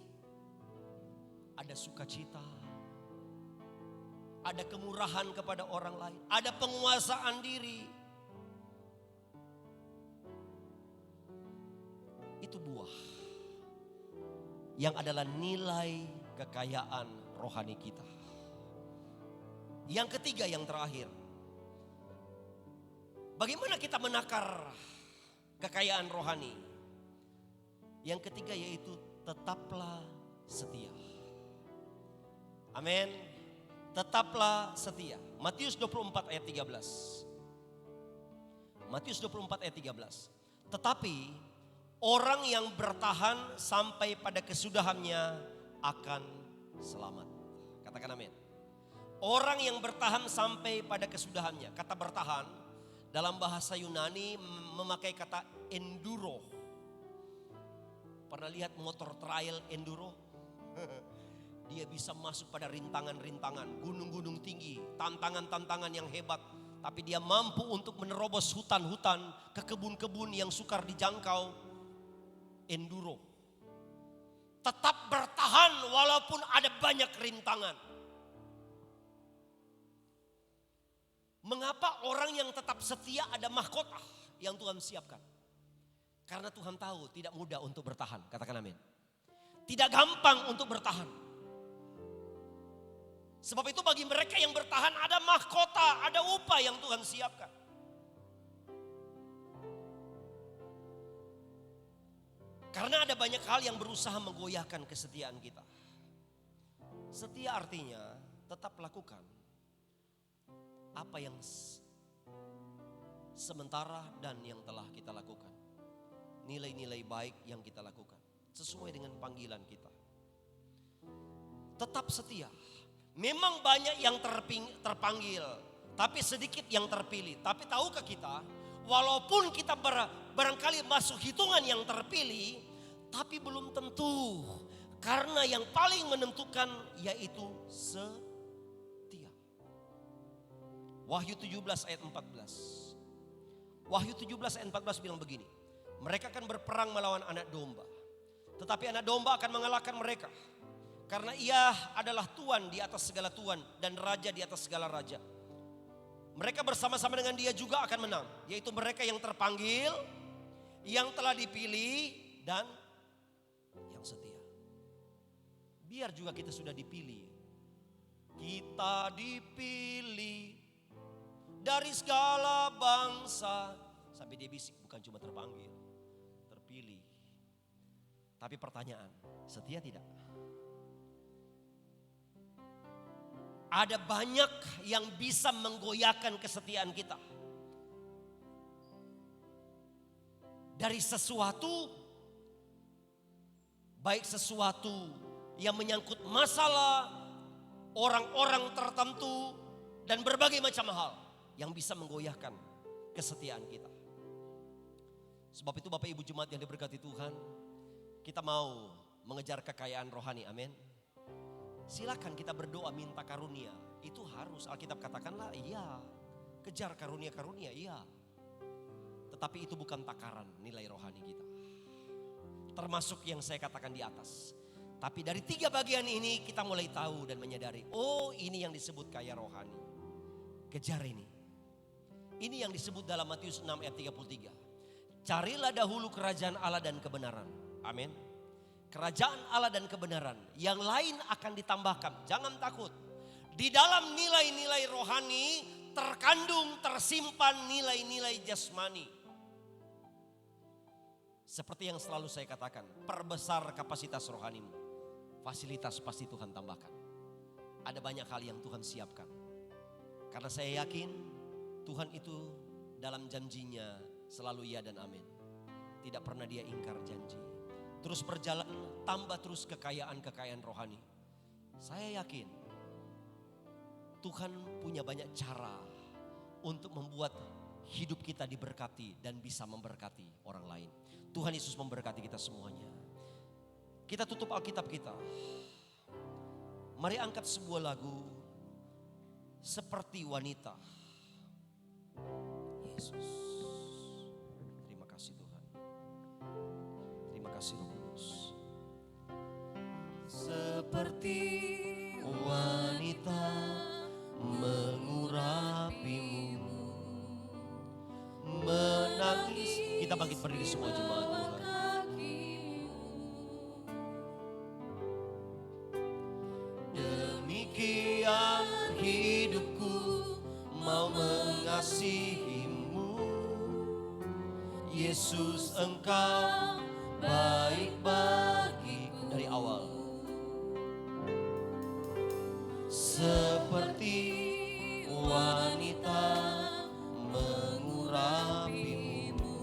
ada sukacita, ada kemurahan kepada orang lain, ada penguasaan diri, itu buah yang adalah nilai kekayaan rohani kita. Yang ketiga, yang terakhir, bagaimana kita menakar kekayaan rohani? Yang ketiga yaitu tetaplah setia. Amin. Tetaplah setia. Matius 24 ayat 13. Matius 24 ayat 13. Tetapi orang yang bertahan sampai pada kesudahannya akan selamat. Katakan amin. Orang yang bertahan sampai pada kesudahannya. Kata bertahan dalam bahasa Yunani memakai kata enduro. Pernah lihat motor trail enduro? Dia bisa masuk pada rintangan-rintangan, gunung-gunung tinggi, tantangan-tantangan yang hebat. Tapi dia mampu untuk menerobos hutan-hutan, ke kebun-kebun yang sukar dijangkau. Enduro. Tetap bertahan walaupun ada banyak rintangan. Mengapa orang yang tetap setia ada mahkota yang Tuhan siapkan? Karena Tuhan tahu tidak mudah untuk bertahan. Katakan amin. Tidak gampang untuk bertahan. Sebab itu bagi mereka yang bertahan ada mahkota, ada upah yang Tuhan siapkan. Karena ada banyak hal yang berusaha menggoyahkan kesetiaan kita. Setia artinya tetap lakukan apa yang sementara dan yang telah kita lakukan. Nilai-nilai baik yang kita lakukan sesuai dengan panggilan kita. Tetap setia. Memang banyak yang terpanggil, tapi sedikit yang terpilih. Tapi tahukah kita, walaupun kita barangkali masuk hitungan yang terpilih, tapi belum tentu. Karena yang paling menentukan yaitu setia. Wahyu 17 ayat 14. Wahyu 17 ayat 14 bilang begini. Mereka akan berperang melawan anak domba. Tetapi anak domba akan mengalahkan mereka. Karena ia adalah Tuhan di atas segala Tuhan dan Raja di atas segala Raja. Mereka bersama-sama dengan dia juga akan menang. Yaitu mereka yang terpanggil, yang telah dipilih dan yang setia. Biar juga kita sudah dipilih. Kita dipilih dari segala bangsa. Sampai dia bisik, bukan cuma terpanggil, terpilih. Tapi pertanyaan, setia tidak? Ada banyak yang bisa menggoyahkan kesetiaan kita. Dari sesuatu, baik sesuatu yang menyangkut masalah, orang-orang tertentu, dan berbagai macam hal yang bisa menggoyahkan kesetiaan kita. Sebab itu Bapak Ibu Jemaat yang diberkati Tuhan, kita mau mengejar kekayaan rohani, amin. Silakan kita berdoa minta karunia. Itu harus, Alkitab katakanlah iya. Kejar karunia-karunia, iya. Tetapi itu bukan takaran nilai rohani kita. Termasuk yang saya katakan di atas. Tapi dari 3 bagian ini kita mulai tahu dan menyadari. Oh, ini yang disebut kaya rohani. Kejar ini. Ini yang disebut dalam Matius 6 ayat 33. Carilah dahulu kerajaan Allah dan kebenaran. Amin. Kerajaan Allah dan kebenaran, yang lain akan ditambahkan. Jangan takut. Di dalam nilai-nilai rohani terkandung, tersimpan nilai-nilai jasmani. Seperti yang selalu saya katakan, perbesar kapasitas rohanimu. Fasilitas pasti Tuhan tambahkan. Ada banyak hal yang Tuhan siapkan. Karena saya yakin Tuhan itu dalam janjinya selalu ya dan amin. Tidak pernah dia ingkar janji. Terus berjalan, tambah terus kekayaan-kekayaan rohani. Saya yakin Tuhan punya banyak cara untuk membuat hidup kita diberkati dan bisa memberkati orang lain. Tuhan Yesus memberkati kita semuanya. Kita tutup Alkitab kita. Mari angkat sebuah lagu seperti wanita. Yesus. Terima kasih Tuhan. Terima kasih Roh Kudus. Seperti wanita mengurapimu, menangis. Kita bangkit berdiri semua jemaat Tuhan. Demikian hidupku mau mengasihimu, Yesus engkau baik bagiku. Dari awal seperti wanita mengurapimu,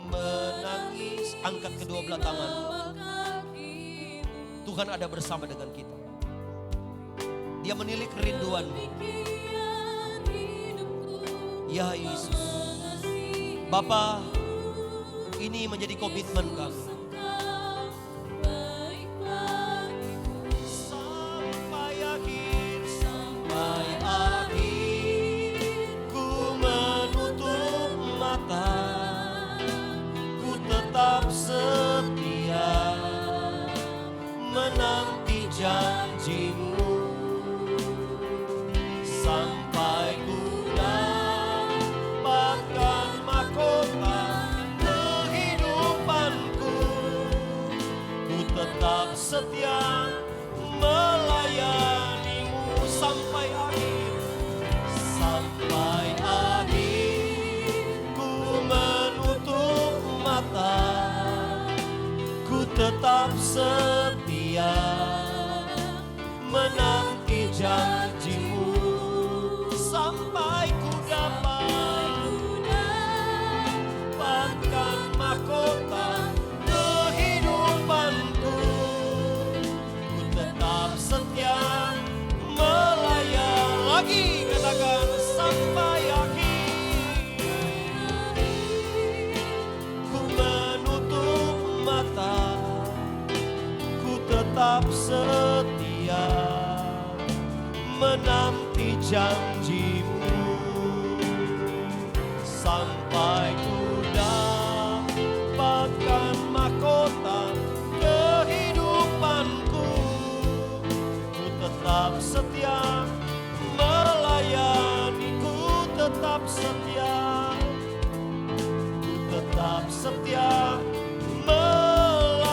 menangis. Angkat kedua belah tangan. Tuhan ada bersama dengan kita. Dia menilik kerinduanmu. Ya Yesus, Bapa, ini menjadi komitmen kami. menanti janjimu, sampai ku dapatkan mahkota kehidupanku. Ku tetap setia melayanimu sampai akhir, sampai akhir. Ku menutup mata, ku tetap setia menanti janjimu, sampai ku dapatkan mahkota kehidupanku. Ku tetap setia melayani, lagi katakan sampai akhir. Ku menutup mata, ku tetap setia menanti janjimu, sampai ku dapatkan mahkota kehidupanku. Ku tetap setia melayani, ku tetap setia, ku tetap setia melayanimu.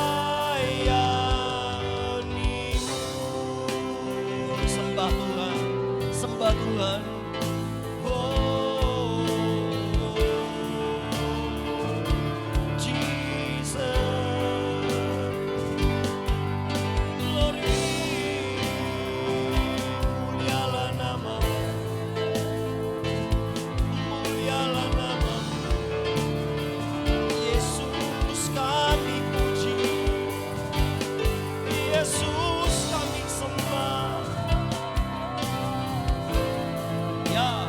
Sembah Tuhan, sembah Tuhan. Oh, Jesus, glory, mulialah namamu, mulialah namamu. Yesus kami puji, Yesus kami sembah. Ya,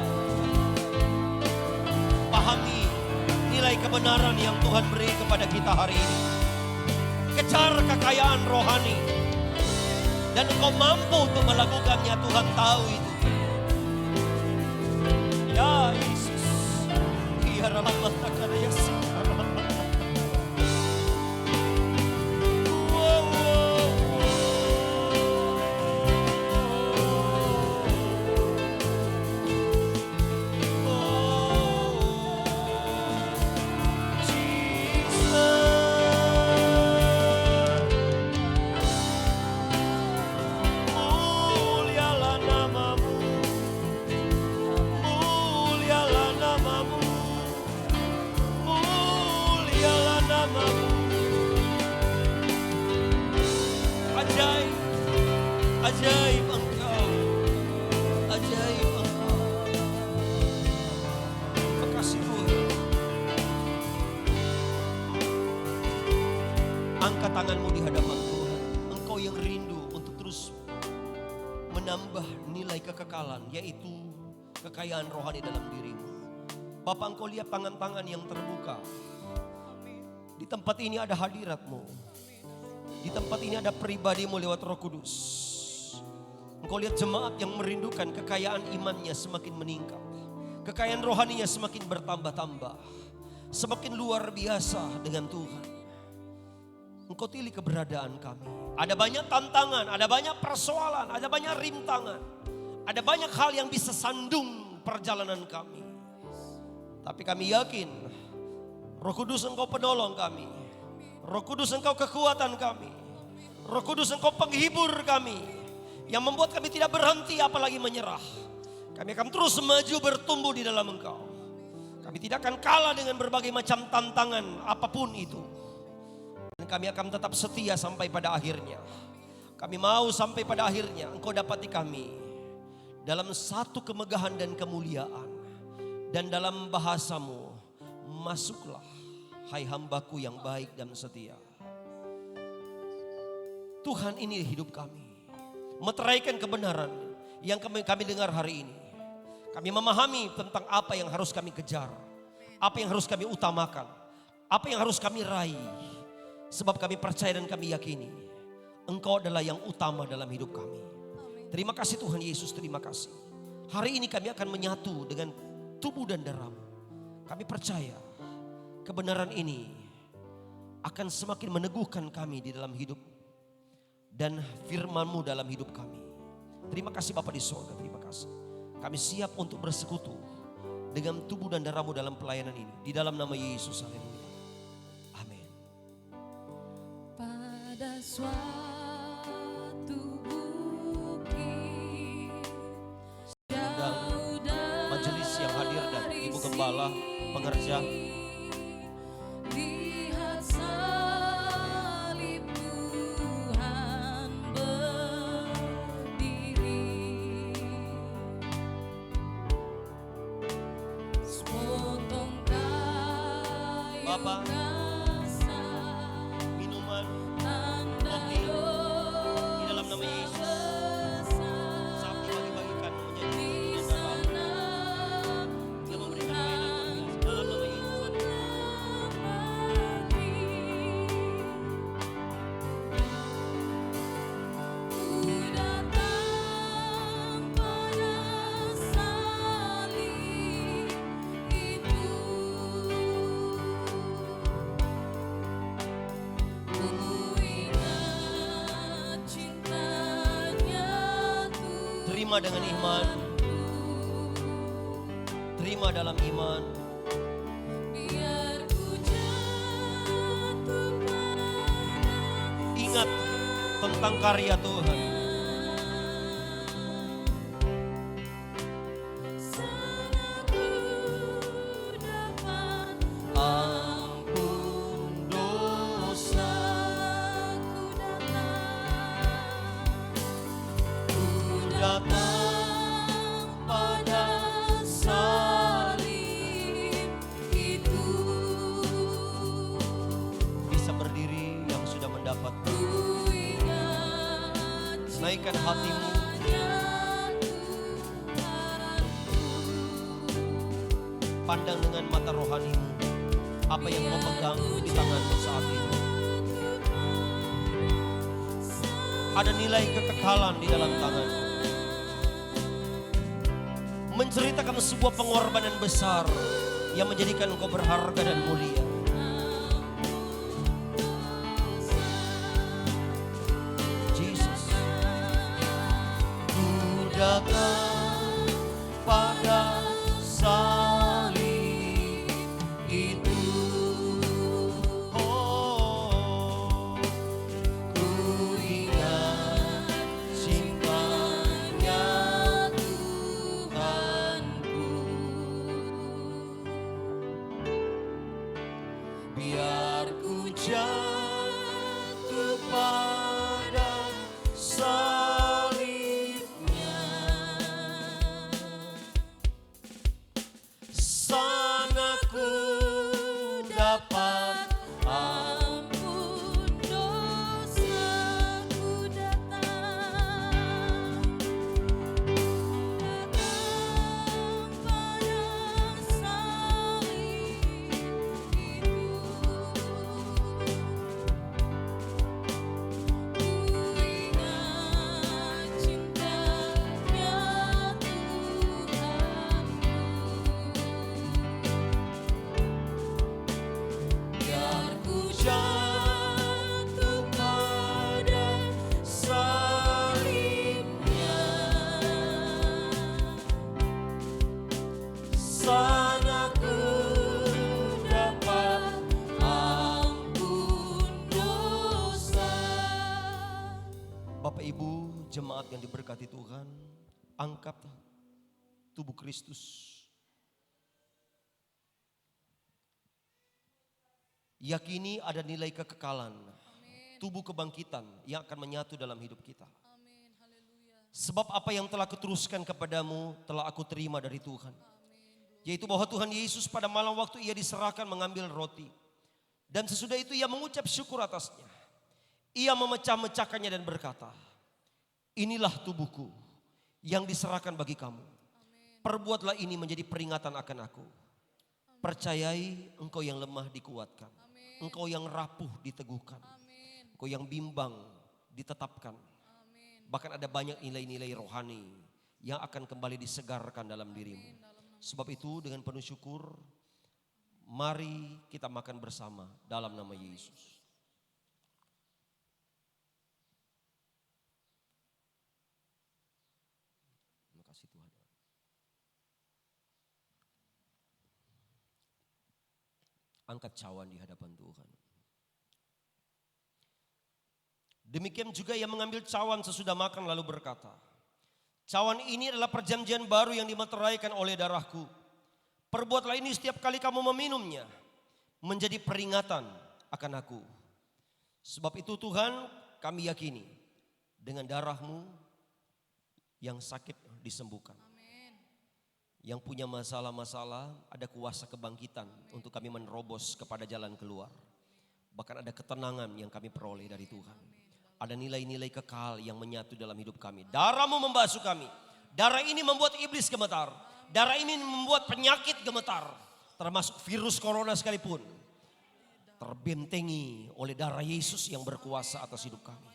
pahami nilai kebenaran yang Tuhan beri kepada kita hari ini. Kejar kekayaan rohani, dan engkau mampu untuk melakukannya. Tuhan tahu itu. Ya Yesus, biarlah matakan Yesus. Mulialah namamu, mulialah namamu, mulialah namamu. Ajaib, ajaib engkau, ajaib engkau. Makasih Tuhan. Angkat tanganmu di hadapan Tuhan. Engkau yang rindu untuk terus menambah nilai kekekalan, yaitu kekayaan rohani dalam dirimu. Bapak, engkau lihat tangan-tangan yang terbuka. Di tempat ini ada hadiratmu. Di tempat ini ada pribadimu lewat Roh Kudus. Engkau lihat jemaat yang merindukan kekayaan imannya semakin meningkat. Kekayaan rohaninya semakin bertambah-tambah. Semakin luar biasa dengan Tuhan. Engkau pilih keberadaan kami. Ada banyak tantangan, ada banyak persoalan, ada banyak rintangan. Ada banyak hal yang bisa sandung perjalanan kami. Tapi kami yakin Roh Kudus Engkau penolong kami. Roh Kudus Engkau kekuatan kami. Roh Kudus Engkau penghibur kami. Yang membuat kami tidak berhenti apalagi menyerah. Kami akan terus maju bertumbuh di dalam Engkau. Kami tidak akan kalah dengan berbagai macam tantangan apapun itu. Dan kami akan tetap setia sampai pada akhirnya. Kami mau sampai pada akhirnya Engkau dapati kami dalam satu kemegahan dan kemuliaan. Dan dalam bahasamu, masuklah hai hambaku yang baik dan setia. Tuhan, ini hidup kami. Meteraikan kebenaran yang kami dengar hari ini. Kami memahami tentang apa yang harus kami kejar. Apa yang harus kami utamakan. Apa yang harus kami raih. Sebab kami percaya dan kami yakini Engkau adalah yang utama dalam hidup kami. Terima kasih Tuhan Yesus, terima kasih. Hari ini kami akan menyatu dengan tubuh dan darah-Mu. Kami percaya kebenaran ini akan semakin meneguhkan kami di dalam hidup. dan firman-Mu dalam hidup kami. Terima kasih Bapa di sorga, terima kasih. Kami siap untuk bersekutu dengan tubuh dan darah-Mu dalam pelayanan ini. Di dalam nama Yesus, haleluya. Amin. Pada suatu bukit jauh dari Majelis yang hadir dan Ibu Gembala, pengerja, lihat salib Tuhan berdiri, sepotong kayu Bapak, kasar, minuman, tanda roti, di dalam nama Yesus. Saat dibagi-bagikan menjadi di tubuh dan darah, sana Dia memberikan pelayanan dalam nama Yesus. Ku datang pada salib itu, ku ingat cintanya Tuhan. Terima dengan iman, terima dalam iman. Biar ku jatuh pada Ingat tentang karya Tuhan. sana ku dapat Ampun dosa, ku datang pada salib itu, bisa berdiri yang sudah mendapat. ku ingat Naikkan hatimu, pandang dengan mata rohanimu apa yang kau pegang di tanganmu saat ini. Ada nilai kekekalan di dalam tanganmu, menceritakan sebuah pengorbanan besar yang menjadikan engkau berharga dan mulia. Jesus, ku datang pada salib itu. Oh, ku ingat cintanya Tuhanku. Biar ku jatuh pada salibnya, sana ku dapat ampun dosaku, datang pada salib itu, ku ingat cintanya Tuhanku. Biar ku jatuh pada salibnya, sana ku dapat ampun dosa. Bapak Ibu jemaat yang diberkati Tuhan, angkat tubuh Kristus. Yakini ada nilai kekekalan, tubuh kebangkitan yang akan menyatu dalam hidup kita. Amin, haleluya. Sebab apa yang telah kuteruskan kepadamu telah aku terima dari Tuhan. Yaitu bahwa Tuhan Yesus pada malam waktu ia diserahkan mengambil roti. Dan sesudah itu ia mengucap syukur atasnya. Ia memecah-mecahkannya dan berkata, inilah tubuhku yang diserahkan bagi kamu. Perbuatlah ini menjadi peringatan akan aku. Percayai engkau yang lemah dikuatkan. Engkau yang rapuh diteguhkan. Engkau yang bimbang ditetapkan. Bahkan ada banyak nilai-nilai rohani yang akan kembali disegarkan dalam dirimu. Sebab itu dengan penuh syukur, mari kita makan bersama dalam nama Yesus. kasih Tuhan. Angkat cawan di hadapan Tuhan. Demikian juga ia mengambil cawan sesudah makan lalu berkata, cawan ini adalah perjanjian baru yang dimeteraikan oleh darahku. Perbuatlah ini setiap kali kamu meminumnya, menjadi peringatan akan aku. Sebab itu Tuhan, kami yakini dengan darahmu yang sakit disembuhkan. Yang punya masalah-masalah, ada kuasa kebangkitan untuk kami menerobos kepada jalan keluar. Bahkan ada ketenangan yang kami peroleh dari Tuhan. Ada nilai-nilai kekal yang menyatu dalam hidup kami. Darahmu membasuh kami. Darah ini membuat iblis gemetar. Darah ini membuat penyakit gemetar. Termasuk virus corona sekalipun. Terbentengi oleh darah Yesus yang berkuasa atas hidup kami.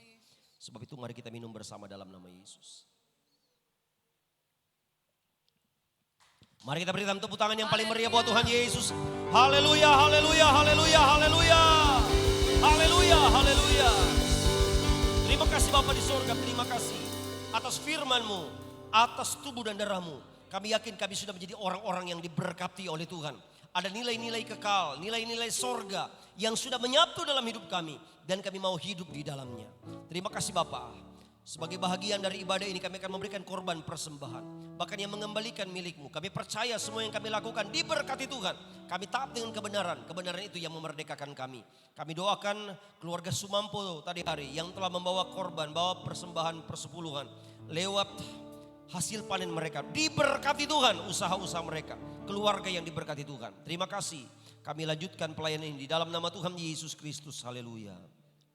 Sebab itu mari kita minum bersama dalam nama Yesus. Mari kita berikan tepuk tangan yang paling meriah buat Tuhan Yesus. Haleluya, haleluya, haleluya, haleluya. Haleluya, haleluya. Terima kasih Bapa di surga, terima kasih atas firman-Mu, atas tubuh dan darah-Mu. Kami yakin kami sudah menjadi orang-orang yang diberkati oleh Tuhan. Ada nilai-nilai kekal, nilai-nilai sorga yang sudah menyatu dalam hidup kami. Dan kami mau hidup di dalamnya. Terima kasih Bapa. Sebagai bahagian dari ibadah ini kami akan memberikan korban persembahan. Bahkan yang mengembalikan milik-Mu. Kami percaya semua yang kami lakukan diberkati Tuhan. Kami taat dengan kebenaran. Kebenaran itu yang memerdekakan kami. Kami doakan keluarga Sumampo tadi hari yang telah membawa korban, bawa persembahan persepuluhan. Lewat hasil panen mereka. Diberkati Tuhan usaha-usaha mereka. Keluarga yang diberkati Tuhan. Terima kasih. Kami lanjutkan pelayanan ini di dalam nama Tuhan Yesus Kristus. Haleluya.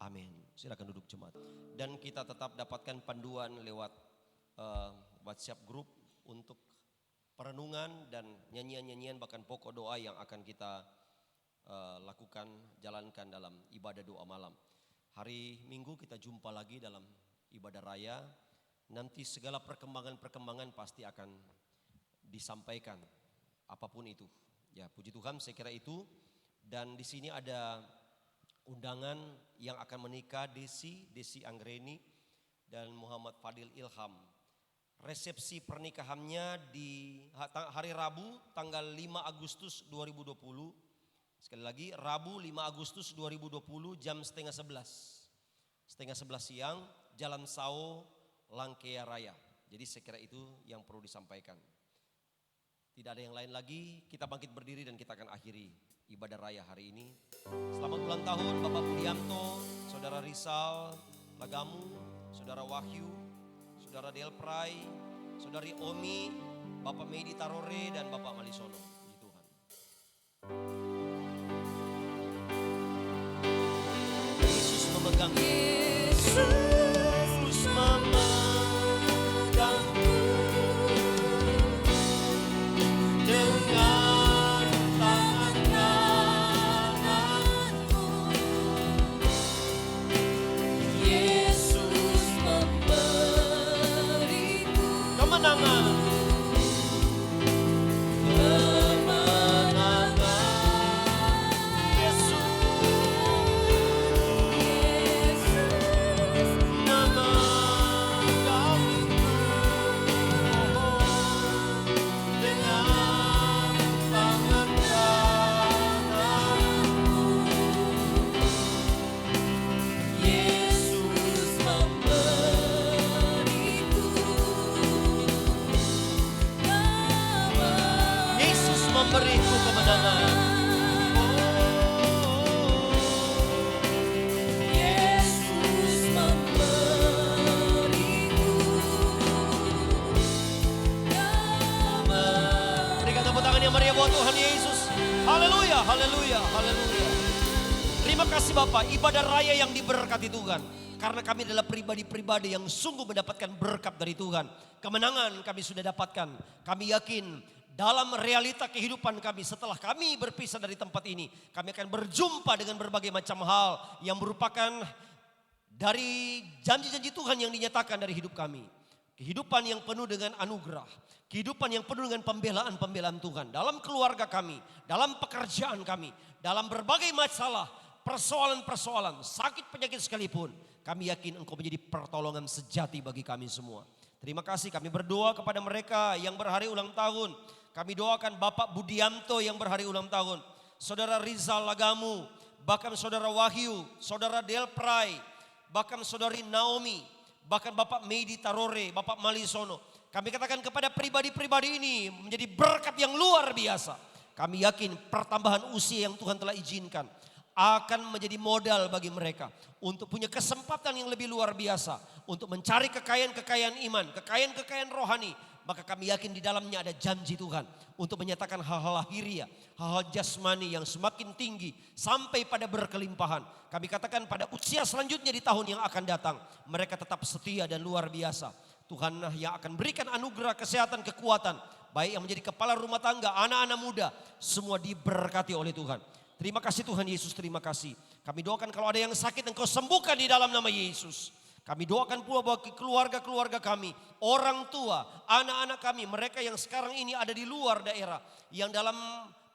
Amin. Silakan duduk jemaat. Dan kita tetap dapatkan panduan lewat WhatsApp group untuk perenungan dan nyanyian-nyanyian bahkan pokok doa yang akan kita lakukan, jalankan dalam ibadah doa malam. Hari Minggu kita jumpa lagi dalam ibadah raya. Nanti segala perkembangan-perkembangan pasti akan disampaikan apapun itu. Ya, puji Tuhan saya kira itu. Dan di sini ada undangan yang akan menikah Desi Anggreni dan Muhammad Fadil Ilham. Resepsi pernikahannya di hari Rabu tanggal 5 Agustus 2020. Sekali lagi Rabu 5 Agustus 2020 jam setengah 11 siang Jalan Sao Langkea Raya. Jadi saya kira itu yang perlu disampaikan. Tidak ada yang lain lagi, kita bangkit berdiri dan kita akan akhiri ibadah raya hari ini. Selamat ulang tahun Bapak Budianto, Saudara Rizal Lagamu, Saudara Wahyu, Saudara Delprai, Saudari Omi, Bapak Medi Tarore dan Bapak Malisono. Puji Tuhan. Yesus memegang. Yesus memegangku dengan tangan kananku. Yesus memberiku kemenangan. Memberiku kemenangan. Yesus memberiku kemenangan. Berikan tepuk tangan yang meriah buat Tuhan Yesus. Haleluya, haleluya, haleluya. Terima kasih Bapak, ibadah raya yang diberkati Tuhan. Karena kami adalah pribadi-pribadi yang sungguh mendapatkan berkat dari Tuhan. Kemenangan kami sudah dapatkan. Kami yakin dalam realita kehidupan kami setelah kami berpisah dari tempat ini, kami akan berjumpa dengan berbagai macam hal yang merupakan dari janji-janji Tuhan yang dinyatakan dari hidup kami. Kehidupan yang penuh dengan anugerah, kehidupan yang penuh dengan pembelaan-pembelaan Tuhan dalam keluarga kami, dalam pekerjaan kami, dalam berbagai masalah, persoalan-persoalan, sakit penyakit sekalipun. Kami yakin Engkau menjadi pertolongan sejati bagi kami semua. Terima kasih, kami berdoa kepada mereka yang berhari ulang tahun. Kami doakan Bapak Budianto yang berhari ulang tahun, Saudara Rizal Lagamu, bahkan Saudara Wahyu, Saudara Delprai, bahkan Saudari Naomi, bahkan Bapak Medi Tarore, Bapak Malisono. Kami katakan kepada pribadi-pribadi ini menjadi berkat yang luar biasa. Kami yakin pertambahan usia yang Tuhan telah izinkan akan menjadi modal bagi mereka untuk punya kesempatan yang lebih luar biasa untuk mencari kekayaan-kekayaan iman, kekayaan-kekayaan rohani. Maka kami yakin di dalamnya ada janji Tuhan untuk menyatakan hal-hal lahiriah, hal-hal jasmani yang semakin tinggi sampai pada berkelimpahan. Kami katakan pada usia selanjutnya di tahun yang akan datang, mereka tetap setia dan luar biasa. Tuhan yang akan berikan anugerah kesehatan, kekuatan, baik yang menjadi kepala rumah tangga, anak-anak muda, semua diberkati oleh Tuhan. Terima kasih Tuhan Yesus, terima kasih. Kami doakan kalau ada yang sakit Engkau sembuhkan di dalam nama Yesus. Kami doakan pula bagi keluarga-keluarga kami, orang tua, anak-anak kami, mereka yang sekarang ini ada di luar daerah, yang dalam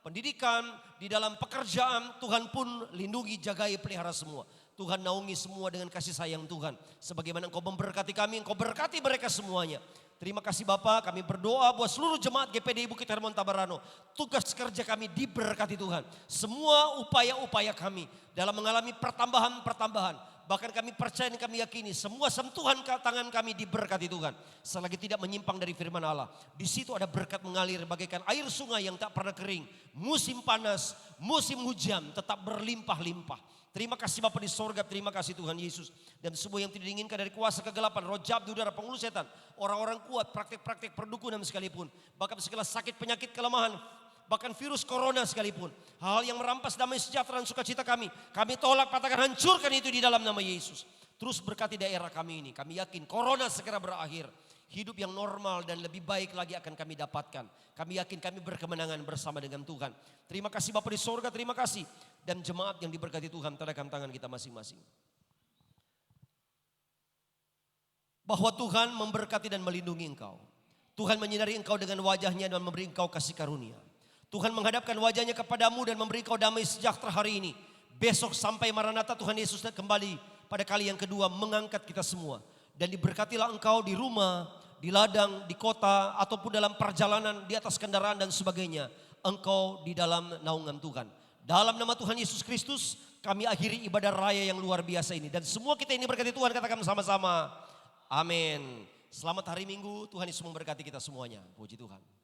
pendidikan, di dalam pekerjaan, Tuhan pun lindungi, jagai, pelihara semua. Tuhan naungi semua dengan kasih sayang Tuhan. Sebagaimana Engkau memberkati kami, Engkau berkati mereka semuanya. Terima kasih Bapak, kami berdoa buat seluruh jemaat GPDI Bukit Hermon Tabarano. Tugas kerja kami diberkati Tuhan. Semua upaya-upaya kami dalam mengalami pertambahan-pertambahan. Bahkan kami percaya dan kami yakini semua sentuhan tangan kami diberkati Tuhan. Selagi tidak menyimpang dari firman Allah. Di situ ada berkat mengalir bagaikan air sungai yang tak pernah kering. Musim panas, musim hujan tetap berlimpah-limpah. Terima kasih Bapa di sorga, terima kasih Tuhan Yesus. Dan semua yang tidak diinginkan dari kuasa kegelapan, roh jahat, udara, penghulu setan. Orang-orang kuat, praktek-praktek perdukunan sekalipun. Bahkan segala sakit, penyakit, kelemahan. Bahkan virus corona sekalipun. Hal yang merampas damai sejahtera dan sukacita kami. Kami tolak, patahkan, hancurkan itu di dalam nama Yesus. Terus berkati daerah kami ini. Kami yakin corona segera berakhir. Hidup yang normal dan lebih baik lagi akan kami dapatkan. Kami yakin kami berkemenangan bersama dengan Tuhan. Terima kasih Bapa di sorga, terima kasih. Dan jemaat yang diberkati Tuhan, tadahkan tangan kita masing-masing. Bahwa Tuhan memberkati dan melindungi engkau. Tuhan menyinari engkau dengan wajahnya dan memberi engkau kasih karunia. Tuhan menghadapkan wajahnya kepadamu dan memberi engkau damai sejahtera hari ini. Besok sampai Maranatha Tuhan Yesus kembali pada kali yang kedua mengangkat kita semua. Dan diberkatilah engkau di rumah, di ladang, di kota, ataupun dalam perjalanan, di atas kendaraan dan sebagainya. Engkau di dalam naungan Tuhan. Dalam nama Tuhan Yesus Kristus, kami akhiri ibadah raya yang luar biasa ini. Dan semua kita ini berkati Tuhan, katakan sama-sama. Amin. Selamat hari Minggu, Tuhan Yesus memberkati kita semuanya. Puji Tuhan.